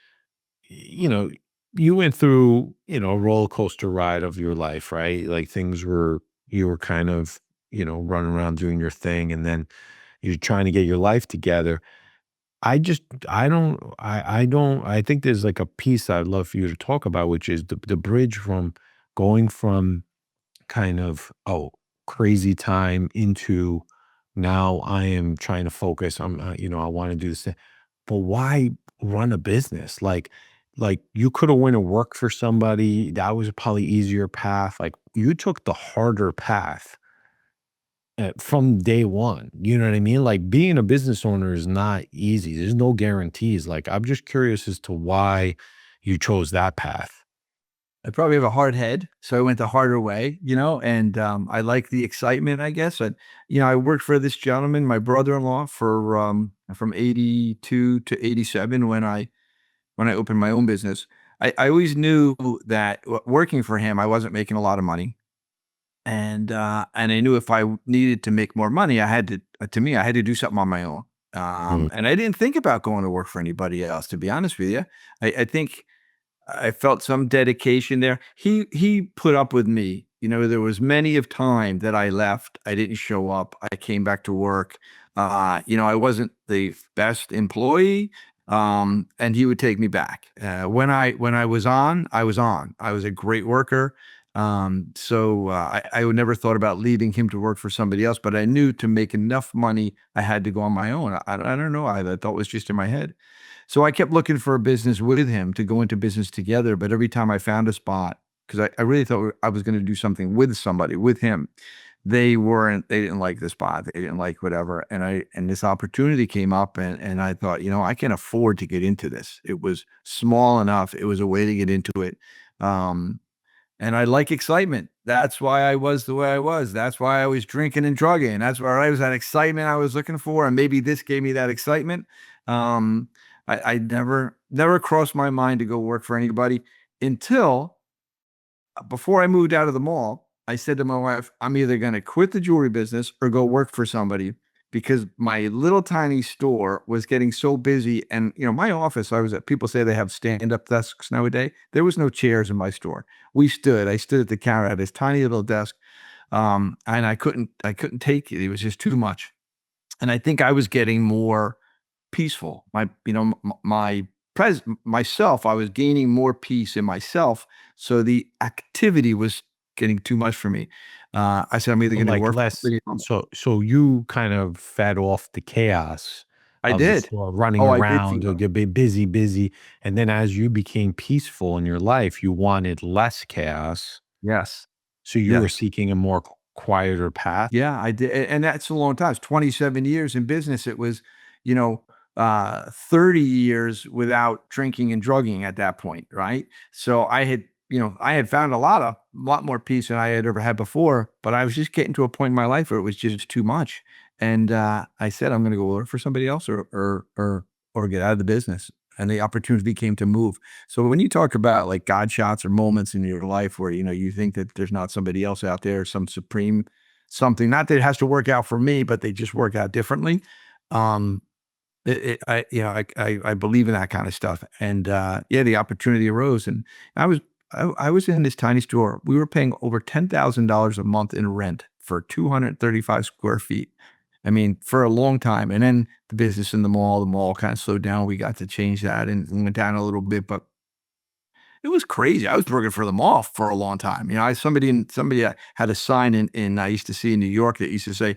you know you went through a roller coaster ride of your life, right? Like you were kind of running around doing your thing, and then you're trying to get your life together. I just I think there's like a piece I'd love for you to talk about, which is the bridge from going from kind of, oh, crazy time into now I am trying to focus. I want to do this thing. But why run a business? Like you could have went and worked for somebody. That was a probably easier path. Like you took the harder path from day one. You know what I mean? Like being a business owner is not easy. There's no guarantees. Like I'm just curious as to why you chose that path. I probably have a hard head, so I went the harder way, and I like the excitement, I guess. And I worked for this gentleman, my brother-in-law, for from 82 to 87 when I opened my own business. I always knew that working for him, I wasn't making a lot of money. And I knew if I needed to make more money, to me, I had to do something on my own. Mm. And I didn't think about going to work for anybody else, to be honest with you. I think I felt some dedication there. He put up with me. There was many of time that I left. I didn't show up. I came back to work. I wasn't the best employee. And he would take me back. When I was on, I was on. I was a great worker. I would never thought about leaving him to work for somebody else, but I knew to make enough money, I had to go on my own. I don't know. I thought it was just in my head. So I kept looking for a business with him to go into business together. But every time I found a spot, because I really thought I was going to do something with somebody, with him, they didn't like the spot. They didn't like whatever. And this opportunity came up and I thought, I can afford to get into this. It was small enough. It was a way to get into it. Um, and I like excitement. That's why I was the way I was. That's why I was drinking and drugging. That's where I was that excitement I was looking for. And maybe this gave me that excitement. Um, I never crossed my mind to go work for anybody until before I moved out of the mall. I said to my wife, I'm either going to quit the jewelry business or go work for somebody because my little tiny store was getting so busy. And, my office, people say they have stand up desks nowadays. There was no chairs in my store. I stood at the counter at this tiny little desk. And I couldn't take it. It was just too much. And I think I was getting more peaceful. Myself, I was gaining more peace in myself. So the activity was getting too much for me. I said, I'm either So, going to like work for less somebody else. so you kind of fed off the chaos I of the did. store, running Oh, I did around, feed or off. get busy, busy, and then as you became peaceful in your life, you wanted less chaos, Yes. so you were Yes. seeking a more quieter path? Yeah, I did, and that's a long time. It's 27 years in business. It was, 30 years without drinking and drugging at that point, right? So I had found a lot more peace than I had ever had before, but I was just getting to a point in my life where it was just too much. And I said, I'm going to go work for somebody else or get out of the business. And the opportunity came to move. So when you talk about like God shots or moments in your life where, you think that there's not somebody else out there, some supreme something, not that it has to work out for me, but they just work out differently. Um, I believe in that kind of stuff. And yeah, the opportunity arose, and I was I was in this tiny store. We were paying over $10,000 a month in rent for 235 square feet. I mean, for a long time. And then the business in the mall kind of slowed down. We got to change that and went down a little bit, but it was crazy. I was working for the mall for a long time. You know, somebody had a sign in I used to see in New York that used to say,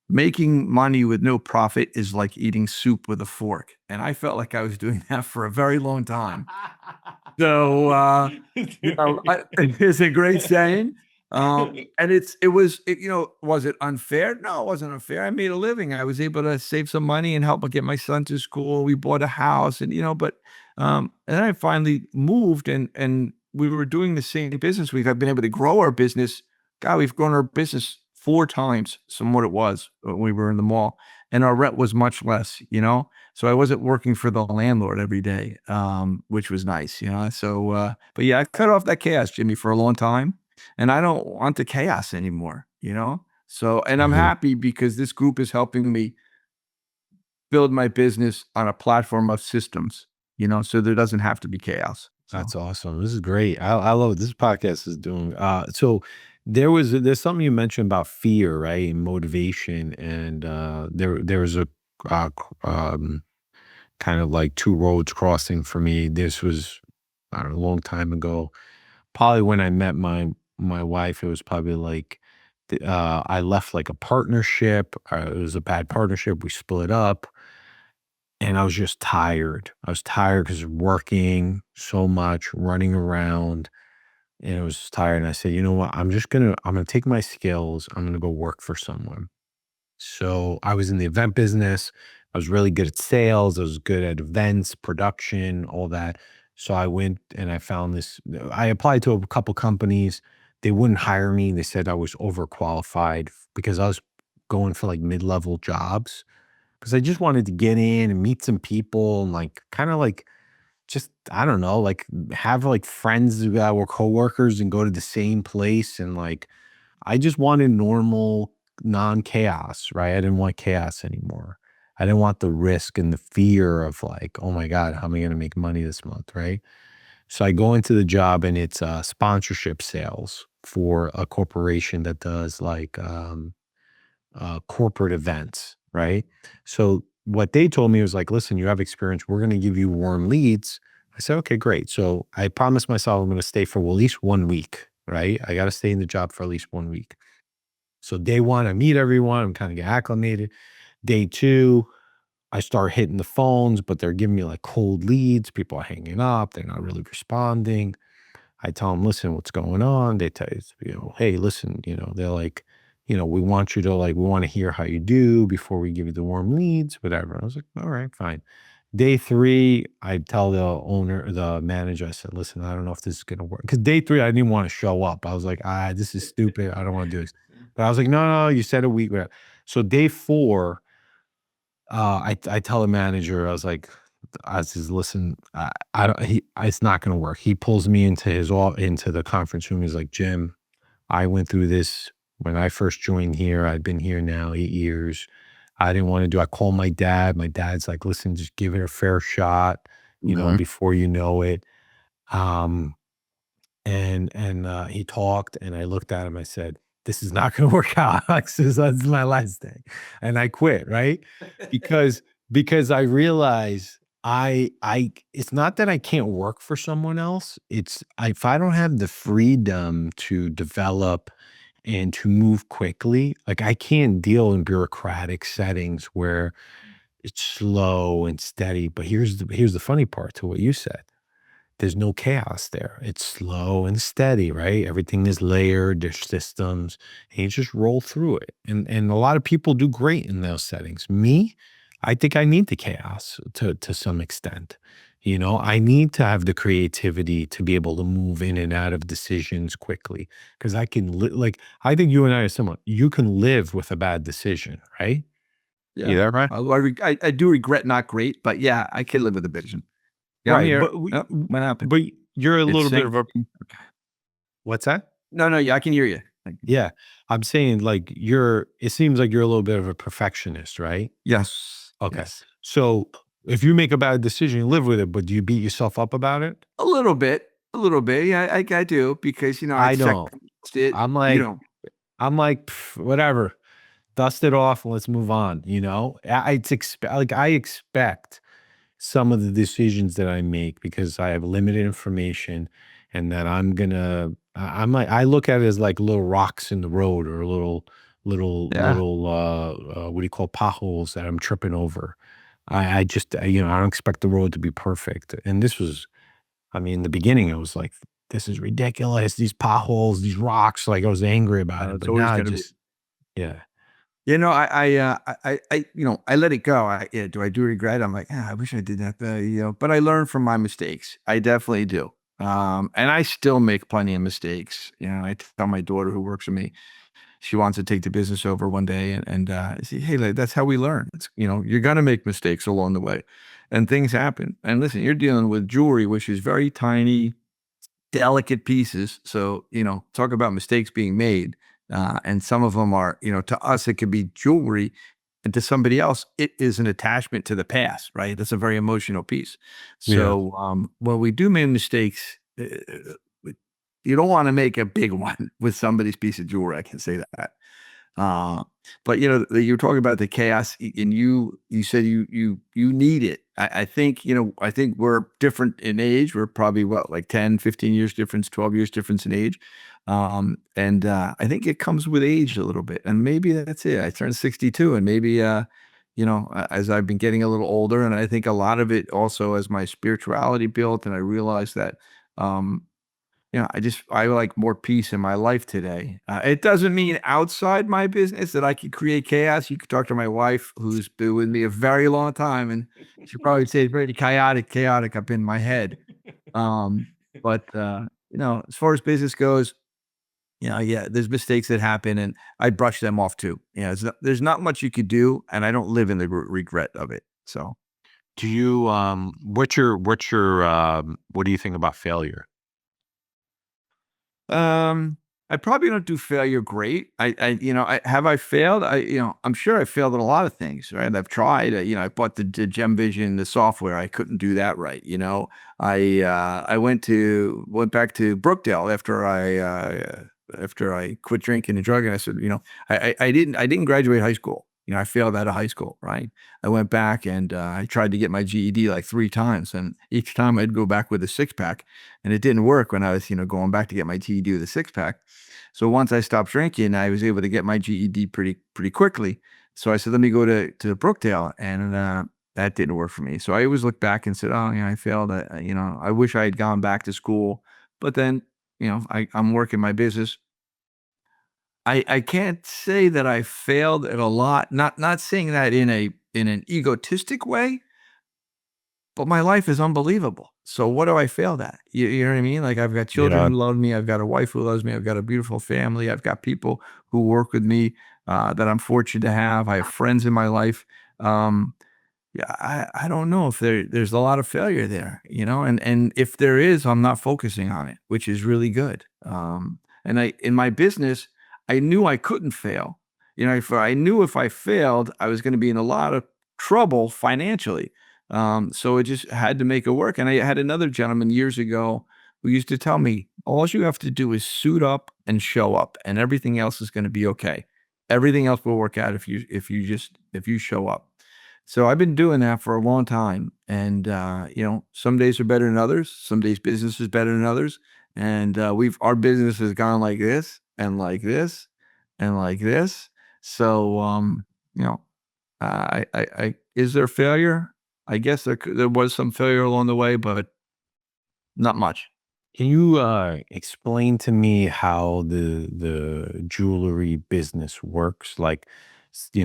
"Making money with no profit is like eating soup with a fork." And I felt like I was doing that for a very long time. So, it's a great saying. And was it unfair? No, it wasn't unfair. I made a living. I was able to save some money and help get my son to school. We bought a house and, and then I finally moved and we were doing the same business. I've been able to grow our business. God, we've grown our business 4 times from what it was when we were in the mall, and our rent was much less, so I wasn't working for the landlord every day, which was nice, so, but yeah, I cut off that chaos, Jimmy, for a long time, and I don't want the chaos anymore, so, and I'm Mhm. happy because this group is helping me build my business on a platform of systems, so there doesn't have to be chaos, so. That's awesome. This is great. I love it. This podcast is doing so there's something you mentioned about fear, right? And motivation. And there was a kind of like two roads crossing for me. This was, I don't know, a long time ago. Probably when I met my wife, it was probably like I left like a partnership. It was a bad partnership. We split up. And I was just tired. I was tired because working so much, running around, and I was just tired. And I said, you know what? I'm gonna take my skills. I'm gonna go work for someone. So I was in the event business. I was really good at sales. I was good at events, production, all that. So I went and I found this. I applied to a couple companies. They wouldn't hire me. They said I was overqualified because I was going for like mid-level jobs, because I just wanted to get in and meet some people and like kind of like just I don't know, like have like friends that were coworkers and go to the same place, and like I just wanted normal non-chaos, right? I didn't want chaos anymore. I didn't want the risk and the fear of like, oh my God, how am I going to make money this month, right? So I go into the job and it's sponsorship sales for a corporation that does like corporate events, right? So what they told me was like, listen, you have experience. We're going to give you warm leads. I said, okay, great. So I promised myself I'm going to stay for at least 1 week, right? I got to stay in the job for at least 1 week. So day one, I meet everyone. I'm kind of get acclimated. Day two, I start hitting the phones, but they're giving me like cold leads. People are hanging up. They're not really responding. I tell them, listen, what's going on? They tell you, hey, listen, they're like, we want you to like, we want to hear how you do before we give you the warm leads, whatever. I was like, all right, fine. Day three, I tell the manager, I said, listen, I don't know if this is going to work. Because day three, I didn't want to show up. I was like, this is stupid. I don't want to do this. But I was like, no, no, you said a week. Whatever. So day four, I tell the manager, I was like, I says, listen, I don't, it's not going to work. He pulls me into into the conference room. He's like, Jim, I went through this when I first joined here. I've been here now 8 years. I didn't want to do, I called my dad. My dad's like, listen, just give it a fair shot, Mhm. before you know it. Um, and he talked and I looked at him, I said, "This is not gonna work out." This is that's my last day. And I quit, right? Because I realize I it's not that I can't work for someone else. It's if I don't have the freedom to develop and to move quickly, like I can't deal in bureaucratic settings where it's slow and steady. But here's the funny part to what you said. There's no chaos there. It's slow and steady, right? Everything is layered, there's systems, and you just roll through it. And a lot of people do great in those settings. Me, I think I need the chaos to some extent. I need to have the creativity to be able to move in and out of decisions quickly because I can like I think you and I are similar. You can live with a bad decision, right? Yeah. You there, right? I do regret not great, but yeah, I can live with the vision. Yeah, I'm Right. here. But Yep. What happened? but you're a It's little bit saying of a what's that? no, no, yeah, I can hear you. Thank you. Yeah. I'm saying like it seems like you're a little bit of a perfectionist, right? Yes. Okay. Yes. So if you make a bad decision, you live with it, but do you beat yourself up about it? A little bit, a little bit. Yeah, I do because, I I don't. second it, I'm like, "Pff, whatever, dust it off and let's move on, you know? I expect some of the decisions that I make because I have limited information and that I'm like, I look at it as like little rocks in the road or yeah. what do you call potholes that I'm tripping over. I just, I don't expect the road to be perfect. And this was, I mean, in the beginning, I was like, this is ridiculous. These potholes, these rocks, like I was angry about it. It's But always now I gonna be. just, yeah, I let it go. Do I do regret? I'm like, I wish I did that. But I learn from my mistakes. I definitely do. And I still make plenty of mistakes. I tell my daughter who works with me, she wants to take the business over one day, and I say, hey, like, that's how we learn. You're gonna make mistakes along the way, and things happen. And listen, you're dealing with jewelry, which is very tiny, delicate pieces. So, talk about mistakes being made. And some of them are, to us, it could be jewelry. And to somebody else, it is an attachment to the past, right? That's a very emotional piece. yeah, So, when we do make mistakes, you don't want to make a big one with somebody's piece of jewelry. I can say that. Uh, but you're talking about the chaos, and you said you need it. I think I think we're different in age. We're probably what, like 10, 15 years difference, 12 years difference in age. And I think it comes with age a little bit, and maybe that's it. I turned 62, and maybe as I've been getting a little older, and I think a lot of it also as my spirituality built, and I realized that. Um, I like more peace in my life today. It doesn't mean outside my business that I could create chaos. You could talk to my wife, who's been with me a very long time, and she probably say it's very chaotic up in my head. Um, but as far as business goes, yeah, there's mistakes that happen, and I brush them off too. There's not much you could do, and I don't live in the regret of it. So. do you, what do you think about failure? I probably don't do failure great. I failed. I'm sure I failed at a lot of things, right? I've tried. I bought the Gem Vision, the software. I couldn't do that right. I went back to Brookdale after I quit drinking and drugging. I said, I didn't graduate high school. I failed out of high school, right? I went back and I tried to get my GED like 3 times, and each time I'd go back with a six pack, and it didn't work when I was, going back to get my GED with a six pack. So once I stopped drinking, I was able to get my GED pretty quickly. So I said, let me go to Brookdale, and that didn't work for me. So I always look back and said, oh, I failed. I wish I had gone back to school, but then, I'm working my business. I can't say that I failed at a lot. Not saying that in an egotistic way, but my life is unbelievable. So what do I fail at? You know what I mean? Like, I've got children Yeah. who love me. I've got a wife who loves me. I've got a beautiful family. I've got people who work with me that I'm fortunate to have. I have friends in my life. Um, yeah, I don't know if there's a lot of failure there, and if there is, I'm not focusing on it, which is really good. And in my business, I knew I couldn't fail. If I knew if I failed, I was going to be in a lot of trouble financially. So it just had to make it work. And I had another gentleman years ago who used to tell me, all you have to do is suit up and show up, and everything else is going to be okay. Everything else will work out if you show up. So I've been doing that for a long time, and some days are better than others. Some days business is better than others, and our business has gone like this and like this and like this. So you know, is there failure? I guess there was some failure along the way, but not much. Can you explain to me how the jewelry business works? Like,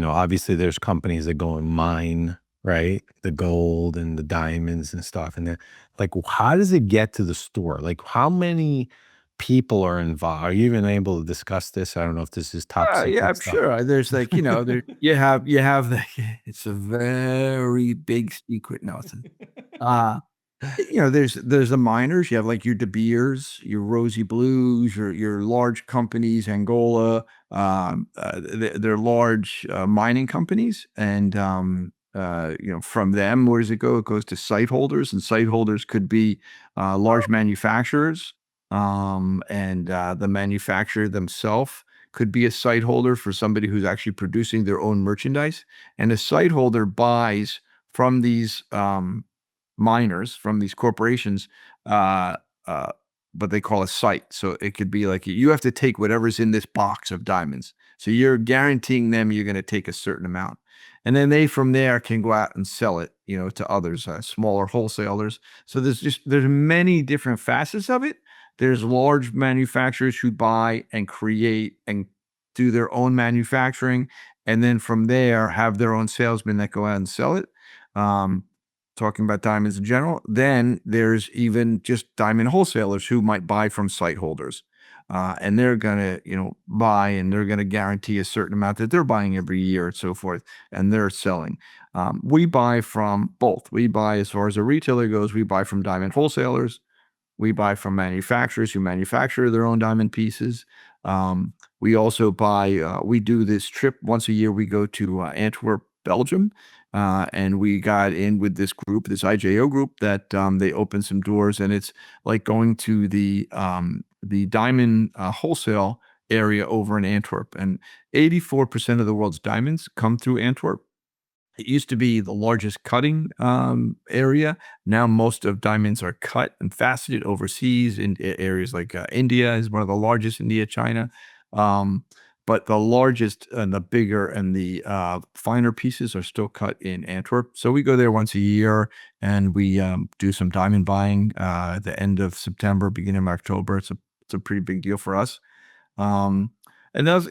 obviously there's companies that go and mine, right? The gold and the diamonds and stuff. And then, like, how does it get to the store? Like, how many people are involved? Are you even able to discuss this? I don't know if this is top Yeah, secret I'm stuff. sure. There's like, there you have the it's a very big secret. No, uh there's the miners. You have like your De Beers, your Rosy Blues, your large companies, Angola. They're large mining companies, and from them, where does it go? It goes to site holders, and site holders could be large manufacturers, and the manufacturer themselves could be a site holder for somebody who's actually producing their own merchandise. And a site holder buys from these miners, from these corporations, uh, uh, what they call a site. So it could be like you have to take whatever's in this box of diamonds. So you're guaranteeing them you're going to take a certain amount. And then they from there can go out and sell it, to others, smaller wholesalers. So there's many different facets of it. There's large manufacturers who buy and create and do their own manufacturing, and then from there have their own salesmen that go out and sell it. Um, Talking about diamonds in general. Then there's even just diamond wholesalers who might buy from site holders. And they're going to, buy, and they're going to guarantee a certain amount that they're buying every year and so forth, and they're selling. We buy from both. We buy, as far as a retailer goes, we buy from diamond wholesalers. We buy from manufacturers who manufacture their own diamond pieces. We also buy, we do this trip once a year. We go to Antwerp, Belgium, and we got in with this group, this IJO group, that they opened some doors, and it's like going to the diamond wholesale area over in Antwerp. And 84% of the world's diamonds come through Antwerp. It used to be the largest cutting area. Now most of diamonds are cut and faceted overseas in areas like India is one of the largest, India, China. Um, but the largest and the bigger and the finer pieces are still cut in Antwerp. So we go there once a year, and we do some diamond buying at the end of September, beginning of October. It's a pretty big deal for us. Um, and those,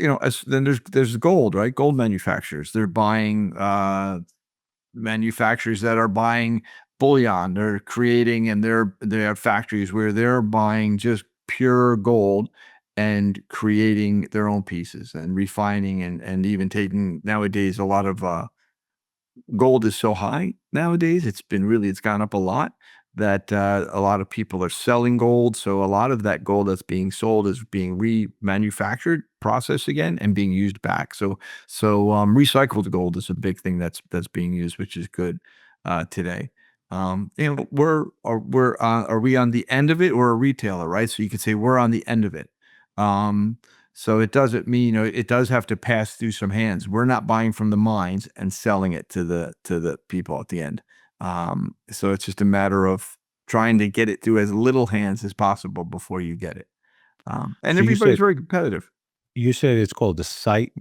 then there's gold, right? Gold manufacturers. They're buying manufacturers that are buying bullion. They're creating, and they have factories where they're buying just pure gold and creating their own pieces and refining, and even taking, nowadays, a lot of gold is so high nowadays. It's gone up a lot, that a lot of people are selling gold. So a lot of that gold that's being sold is being remanufactured, processed again, and being used back. So recycled gold is a big thing that's being used, which is good today. Are we on the end of it, or a retailer, right? So you could say we're on the end of it. Um, so it doesn't mean, it does have to pass through some hands. We're not buying from the mines and selling it to the people at the end. So it's just a matter of trying to get it through as little hands as possible before you get it. And So everybody's very competitive. you said it's called the Site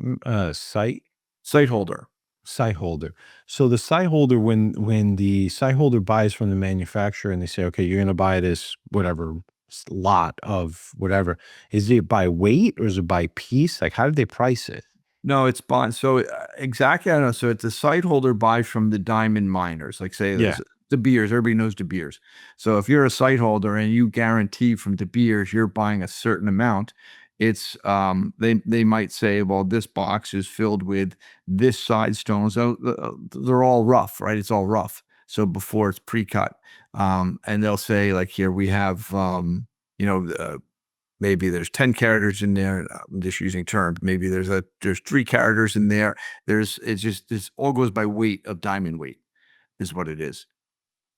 holder. site holder. So the site holder, when the site holder buys from the manufacturer and they say, okay, you're going to buy this whatever lot of whatever, is it by weight or is it by piece? Like, how did they price it? No, it's bond. So exactly, I don't know. So it's the site holder buys from the diamond miners. Like, say Yeah. there's De Beers. Everybody knows De Beers. So if you're a site holder and you guarantee from De Beers you're buying a certain amount, it's they might say, well, this box is filled with this side stone. So they're all rough, right? It's all rough. So before it's pre-cut, and they'll say, like, here we have you know. Maybe there's 10 characters in there. I'm just using terms. Maybe there's 3 characters in there. This all goes by weight of diamond weight is what it is.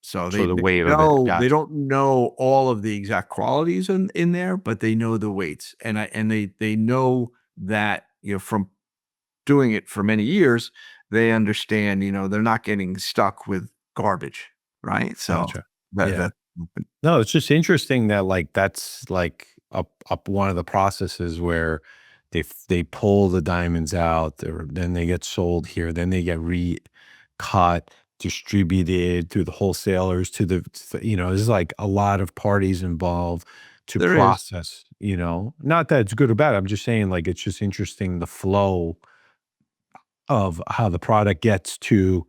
So So the weight of it. they Gotcha. don't know all of the exact qualities in there, but they know the weights. And they know that, from doing it for many years, they understand, they're not getting stuck with garbage, right? So Gotcha. that Yeah. that No, it's just interesting that like that's like up one of the processes where they pull the diamonds out, then they get sold here, then they get recut, distributed through the wholesalers there's like a lot of parties involved to there is. process, not that it's good or bad. I'm just saying like it's just interesting the flow of how the product gets to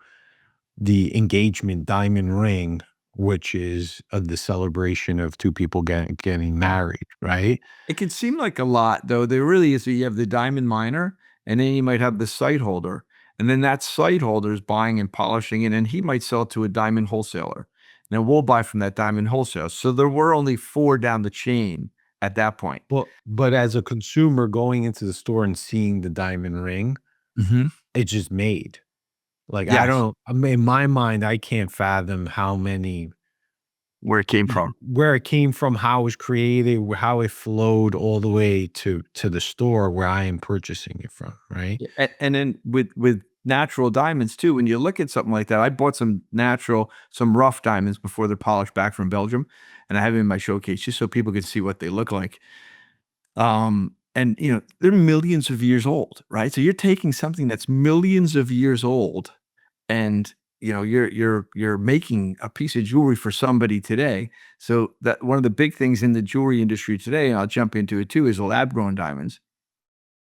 the engagement diamond ring, which is the celebration of two people getting married, right? It can seem like a lot, though. There really is. You have the diamond miner, and then you might have the site holder. And then that site holder is buying and polishing it, and he might sell it to a diamond wholesaler. Now we'll buy from that diamond wholesaler. So there were only 4 down the chain at that point. Well, but as a consumer going into the store and seeing the diamond ring, Mhm. it's just made. Like, I Yes, don't, I mean, in my mind, I can't fathom how many, where it came from. where it came from, how it was created, how it flowed all the way to the store where I am purchasing it from, right? Yeah, and then with natural diamonds too, when you look at something like that, I bought some rough diamonds before they're polished back from Belgium, and I have them in my showcase just so people can see what they look like. And they're millions of years old, right? So you're taking something that's millions of years old, and you're making a piece of jewelry for somebody today. So that one of the big things in the jewelry industry today, and I'll jump into it too, is the lab grown diamonds,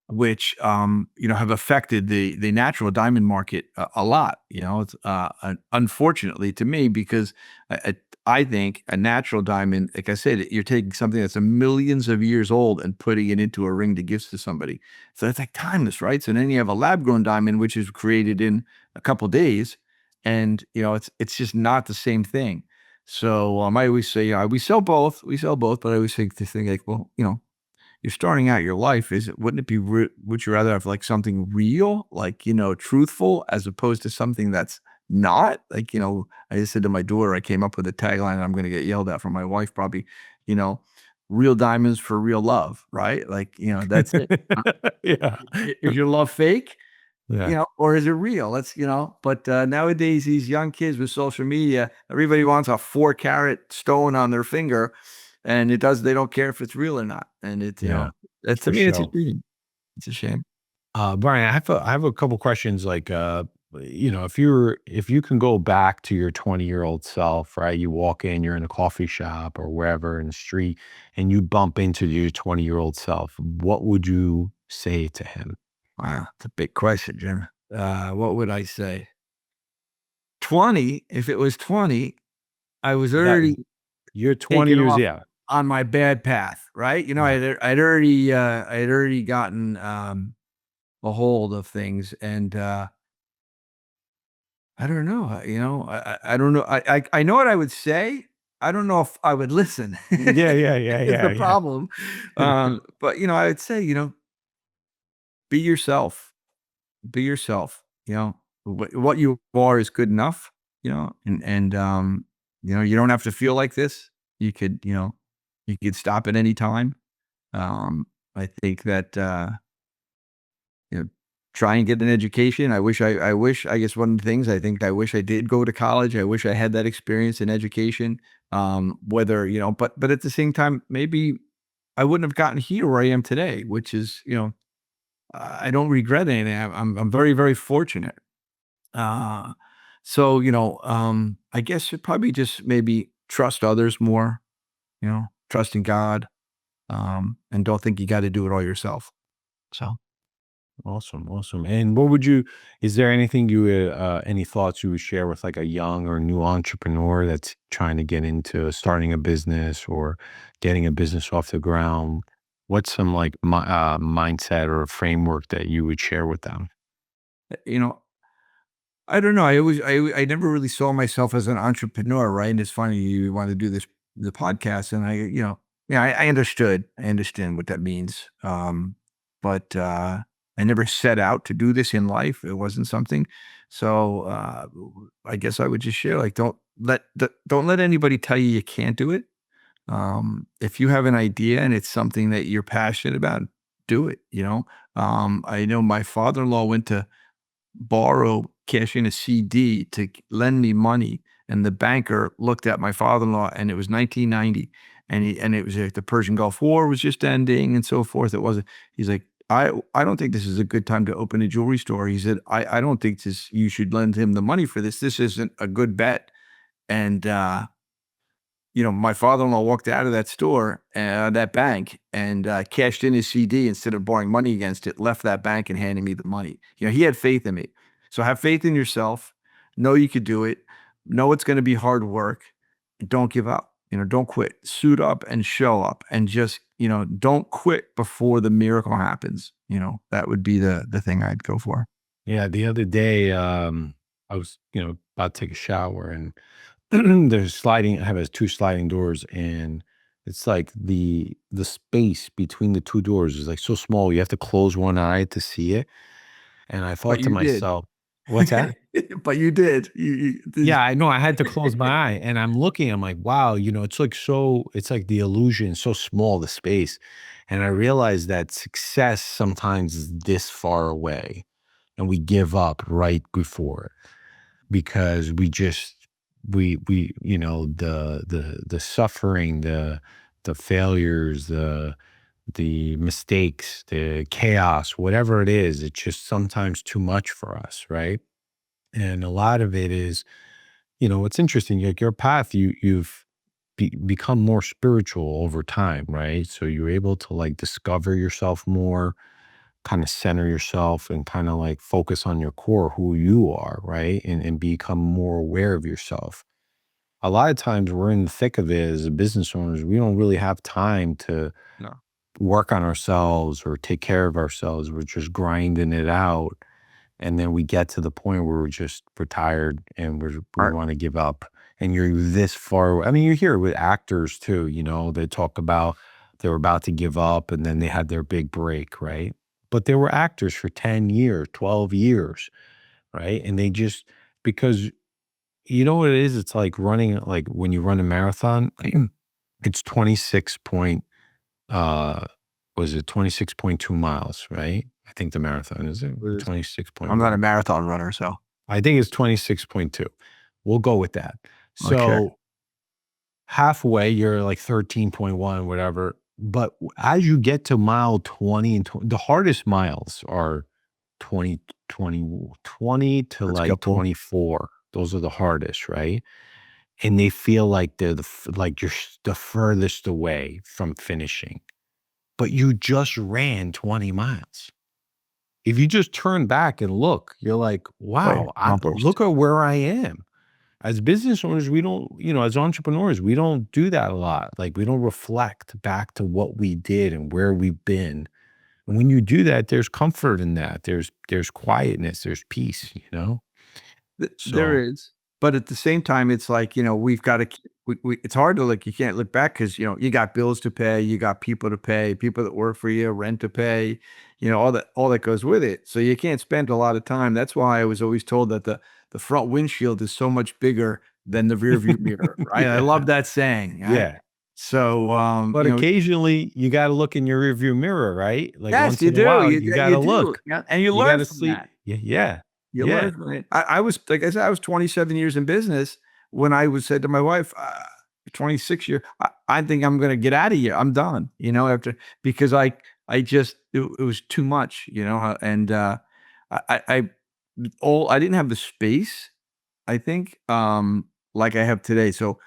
which have affected the natural diamond market a lot. It's unfortunately to me, because I think a natural diamond, like I said, you're taking something that's a millions of years old and putting it into a ring to give to somebody. So it's like timeless, right? So then you have a lab grown diamond, which is created in a couple days, and it's just not the same thing. So I always say, we sell both, but I always think like, well, you're starting out your life, wouldn't it be would you rather have like something real, like, truthful, as opposed to something that's not? Like, I just said to my daughter, I came up with a tagline, and I'm going to get yelled at from my wife probably, you know, real diamonds for real love, right? Like, that's it. Yeah. Is your love fake? Yeah. Or is it real? But nowadays, these young kids with social media, everybody wants a 4 carat stone on their finger, and they don't care if it's real or not. And Yeah. to For me, it's a sure. shame. It's a shame. Brian, I have a couple questions. Like, if you can go back to your 20-year-old self, right? You walk in, you're in a coffee shop or wherever in the street, and you bump into your 20-year-old self. What would you say to him? Wow, it's a big question, Jim. What would I say? 20, if it was 20, I was That already you're 20 taken years, off yeah. on my bad path, right? Yeah. I'd already gotten a hold of things, and I don't know. I don't know. I know what I would say. I don't know if I would listen. Yeah, yeah, yeah, Is the yeah, problem. yeah. But I would say, be yourself. Be yourself. What you are is good enough. And you don't have to feel like this. You could stop at any time. I think that you know, try and get an education. I guess one of the things I think, I wish I did go to college. I wish I had that experience in education. Whether, but at the same time, maybe I wouldn't have gotten here where I am today, which is, I don't regret anything. I'm very, very fortunate. Uh, so, I guess you probably just maybe trust others more, trust in God, and don't think you got to do it all yourself. So. Awesome, awesome. And is there anything any thoughts you would share with like a young or new entrepreneur that's trying to get into starting a business or getting a business off the ground? What's some like mindset or framework that you would share with them? You know, I don't know. I never really saw myself as an entrepreneur, right? And it's funny you want to do the podcast, and yeah, I understood. I understand what that means. But I never set out to do this in life. It wasn't something. So I guess I would just share, like, don't let anybody tell you you can't do it. If you have an idea and it's something that you're passionate about, do it. I know my father-in-law went to borrow cash in a CD to lend me money, and the banker looked at my father-in-law, and it was 1990, and it was like the Persian Gulf War was just ending and so forth. It wasn't. He's like, I don't think this is a good time to open a jewelry store. He said, I don't think you should lend him the money for this. This isn't a good bet. And my father-in-law walked out of that store, that bank, and cashed in his CD instead of borrowing money against it, left that bank and handed me the money. He had faith in me. So have faith in yourself. Know you could do it. Know it's going to be hard work. And don't give up. Don't quit. Suit up and show up, and just, don't quit before the miracle happens. That would be the thing I'd go for. Yeah, the other day, I was, about to take a shower and I have two sliding doors, and it's like the space between the two doors is like so small. You have to close one eye to see it. And I But thought to you did. myself, What's that? But you did. Yeah, I know. I had to close my eye and I'm looking, I'm like, wow, it's like it's like the illusion, so small, the space. And I realized that success sometimes is this far away and we give up right before it because the suffering, the failures, the mistakes, the chaos, whatever it is, it's just sometimes too much for us, right? And a lot of it is, it's interesting, like your path, you've become more spiritual over time, right? So you're able to like discover yourself more, kind of center yourself and kind of like focus on your core, who you are, right? And become more aware of yourself. A lot of times we're in the thick of it as business owners. We don't really have time to No. work on ourselves or take care of ourselves. We're just grinding it out. And then we get to the point where we're tired and we Right. want to give up. And you're this far. I mean, you hear it with actors too, they talk about they were about to give up and then they had their big break, right? But they were actors for 10 years, 12 years, right? And they just, because you know what it is? It's like running, like when you run a marathon, it's 26 point, uh, was it 26.2 miles, right? I think the marathon is it Was- I'm not a 26.1. marathon runner, so I think it's 26.2. We'll go with that. okay. So halfway, you're like 13.1, whatever. But as you get to mile 20 and 20, the hardest miles are 20, 20 to Let's like go. 24. Those are the hardest, right? And they feel like they're like you're the furthest away from finishing, but you just ran 20 miles. If you just turn back and look, you're like, Wait, wow, accomplished. look at where I am. As business owners, we don't, as entrepreneurs, we don't do that a lot. Like we don't reflect back to what we did and where we've been. And when you do that, there's comfort in that. There's quietness, there's peace, There So is, but at the same time, it's like, we've got to, it's hard to look, you can't look back because, you got bills to pay, you got people to pay, people that work for you, rent to pay, all that goes with it. So you can't spend a lot of time. That's why I was always told that the front windshield is so much bigger than the rear view mirror, right? I yeah, love that saying. Right? yeah. So, But occasionally you got to look in your rearview mirror, right? Like yes, once you in a do. while, you got You to do. look. Yeah. And you You got learn to from see. that. Yeah, yeah, You yeah. learn from it. I was like I said, I was 27 years in business when I was said to my wife, 26 year, I think I'm going to get out of here. I'm done, after because I just it was too much, and I I didn't have the space I think, like I have today. So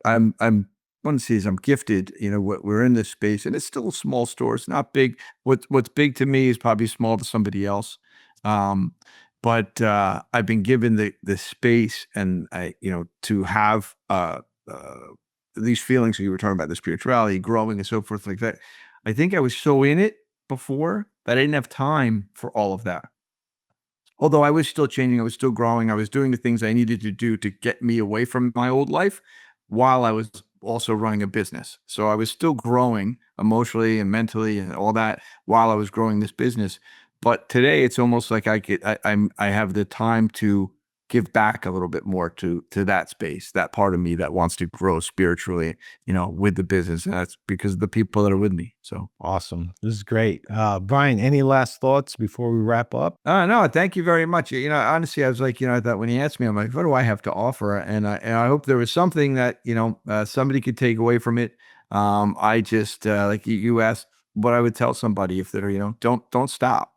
I'm one sees I'm gifted. We're in this space, and it's still a small store. It's not big. What's big to me is probably small to somebody else. Um, but I've been given the space, and to have uh, these feelings that you were talking about, the spirituality, growing, and so forth like that. I think I was so in it before that I didn't have time for all of that. Although I was still changing, I was still growing, I was doing the things I needed to do to get me away from my old life while I was also running a business. So I was still growing emotionally and mentally and all that while I was growing this business. But today it's almost like I have the time to give back a little bit more to that space, that part of me that wants to grow spiritually, with the business. And that's because of the people that are with me. So Awesome. This is great. Brian, any last thoughts before we wrap up? No, thank you very much. Honestly, I was like, I thought when he asked me, I'm like, what do I have to offer? And I hope there was something that, somebody could take away from it. I just, like you asked what I would tell somebody if they're, don't stop,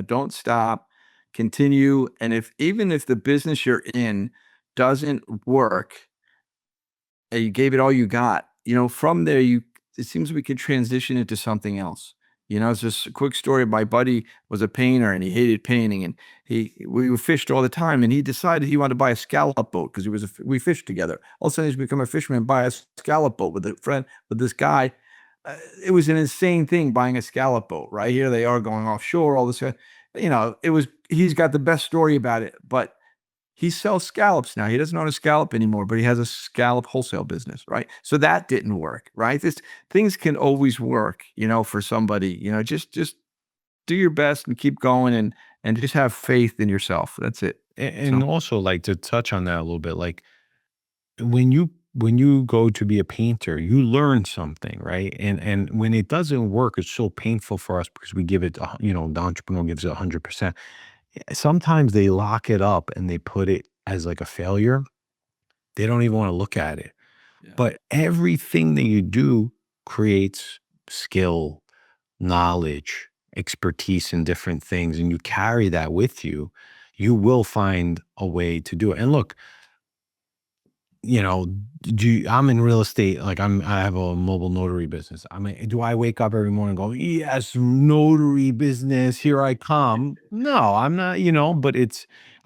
don't stop, continue. And even if the business you're in doesn't work, and you gave it all you got. From there, it seems we could transition into something else. It's just a quick story. My buddy was a painter and he hated painting, and we fished all the time. And he decided he wanted to buy a scallop boat because we fished together. All of a sudden, he's become a fisherman, buy a scallop boat with a friend with this guy. It was an insane thing buying a scallop boat. Right here, they are going offshore. All this, it was. He's got the best story about it, but he sells scallops now. He doesn't own a scallop anymore, but he has a scallop wholesale business, right? So that didn't work, right? This things can always work, for somebody. Just do your best and keep going, and just have faith in yourself. That's it. And So also, like, to touch on that a little bit, like, when you go to be a painter, you learn something, right? And when it doesn't work, it's so painful for us because we give it, the entrepreneur gives it 100%. Sometimes they lock it up and they put it as like a failure. They don't even want to look at it. yeah, But everything that you do creates skill, knowledge, expertise in different things, and you carry that with you. You will find a way to do it. And look, you know, I'm in real estate. Like, I have a mobile notary business. I mean, do I wake up every morning and go, yes, notary business, here I come? No, I'm not, but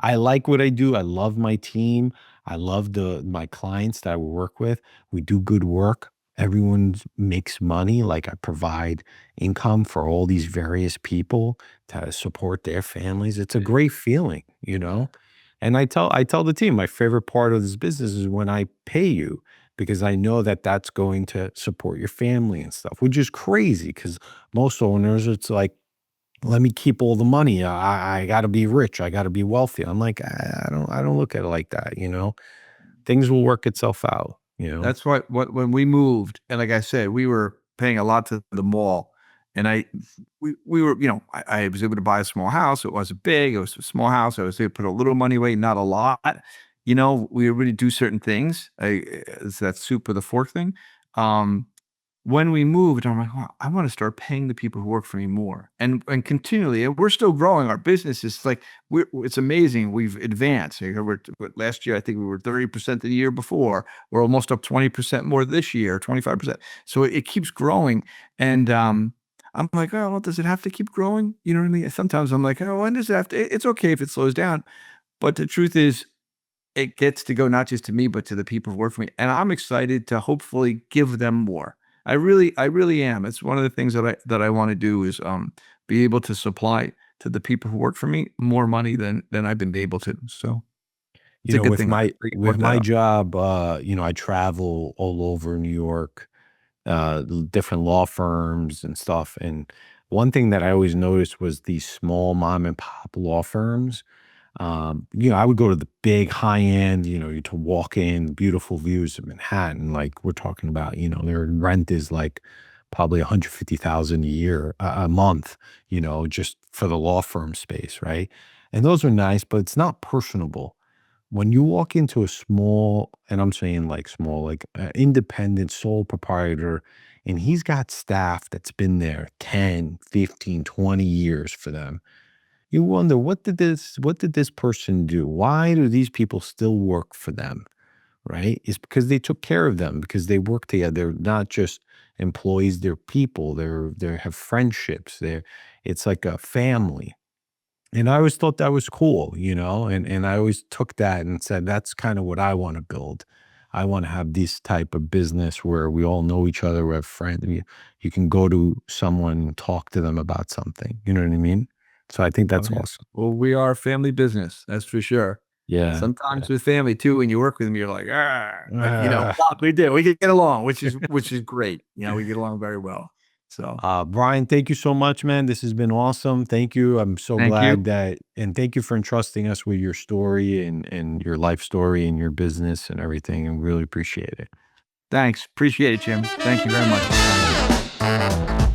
I like what I do. I love my team. I love my clients that I work with. We do good work. Everyone makes money. Like, I provide income for all these various people to support their families. It's a yeah, great feeling. And I tell the team, my favorite part of this business is when I pay you, because I know that that's going to support your family and stuff, which is crazy because most owners, it's like, let me keep all the money. I got to be rich. I got to be wealthy. I'm like, I don't look at it like that. Things will work itself out. that's what when we moved, and like I said, we were paying a lot to the mall, and we were, I was able to buy a small house. It wasn't big. It was a small house. I was able to put a little money away, not a lot. We were able to do certain things. It's that soup with a fork thing. Um, when we moved, I'm like, "Wow, I wanna start paying the people who work for me more," and continually, and we're still growing. Our business is like it's amazing. We've advanced. Last year, I think we were 30% the year before. We're almost up 20% more this year, 25%. So it keeps growing, and, I'm like, "Oh, well, does it have to keep growing?" You know what I mean? Sometimes I'm like, "Oh, when does it have to?" It's okay if it slows down, but the truth is it gets to go not just to me, but to the people who work for me, and I'm excited to hopefully give them more. I really am. It's one of the things that I wanna do is, be able to supply to the people who work for me more money than I've been able to, so it's a good With thing. my We can with work that my out. job, I travel all over New York, different law firms and stuff. And one thing that I always noticed was these small mom and pop law firms. I would go to the big high end, you to walk in, beautiful views of Manhattan. Like, we're talking about, their rent is like probably 150,000 a year, a month, just for the law firm space, right? And those are nice, but it's not personable. When you walk into a small, and I'm saying like small, like independent sole proprietor, and he's got staff that's been there 10, 15, 20 years for them, you wonder, what did this person do? Why do these people still work for them? Right? It's because they took care of them, because they work together. They're not just employees, they're people. They have friendships. It's like a family. And I always thought that was cool. And I always took that and said, that's kind of what I want to build. I want to have this type of business where we all know each other, we have friends. You can go to someone and talk to them about something. You know what I mean? So I think Oh, that's yeah. awesome. Well, we are a family business, that's for sure. Yeah. Sometimes with family too, when you work with them, you're like, but, Yeah. we do. We can get along, which is great. We get along very well. So, Brian, thank you so much, man. This has been awesome. Thank you. I'm so thank you. glad and thank you for entrusting us with your story and your life story and your business and everything. And really appreciate it. Thanks. Appreciate it, Jim. Thank you very much.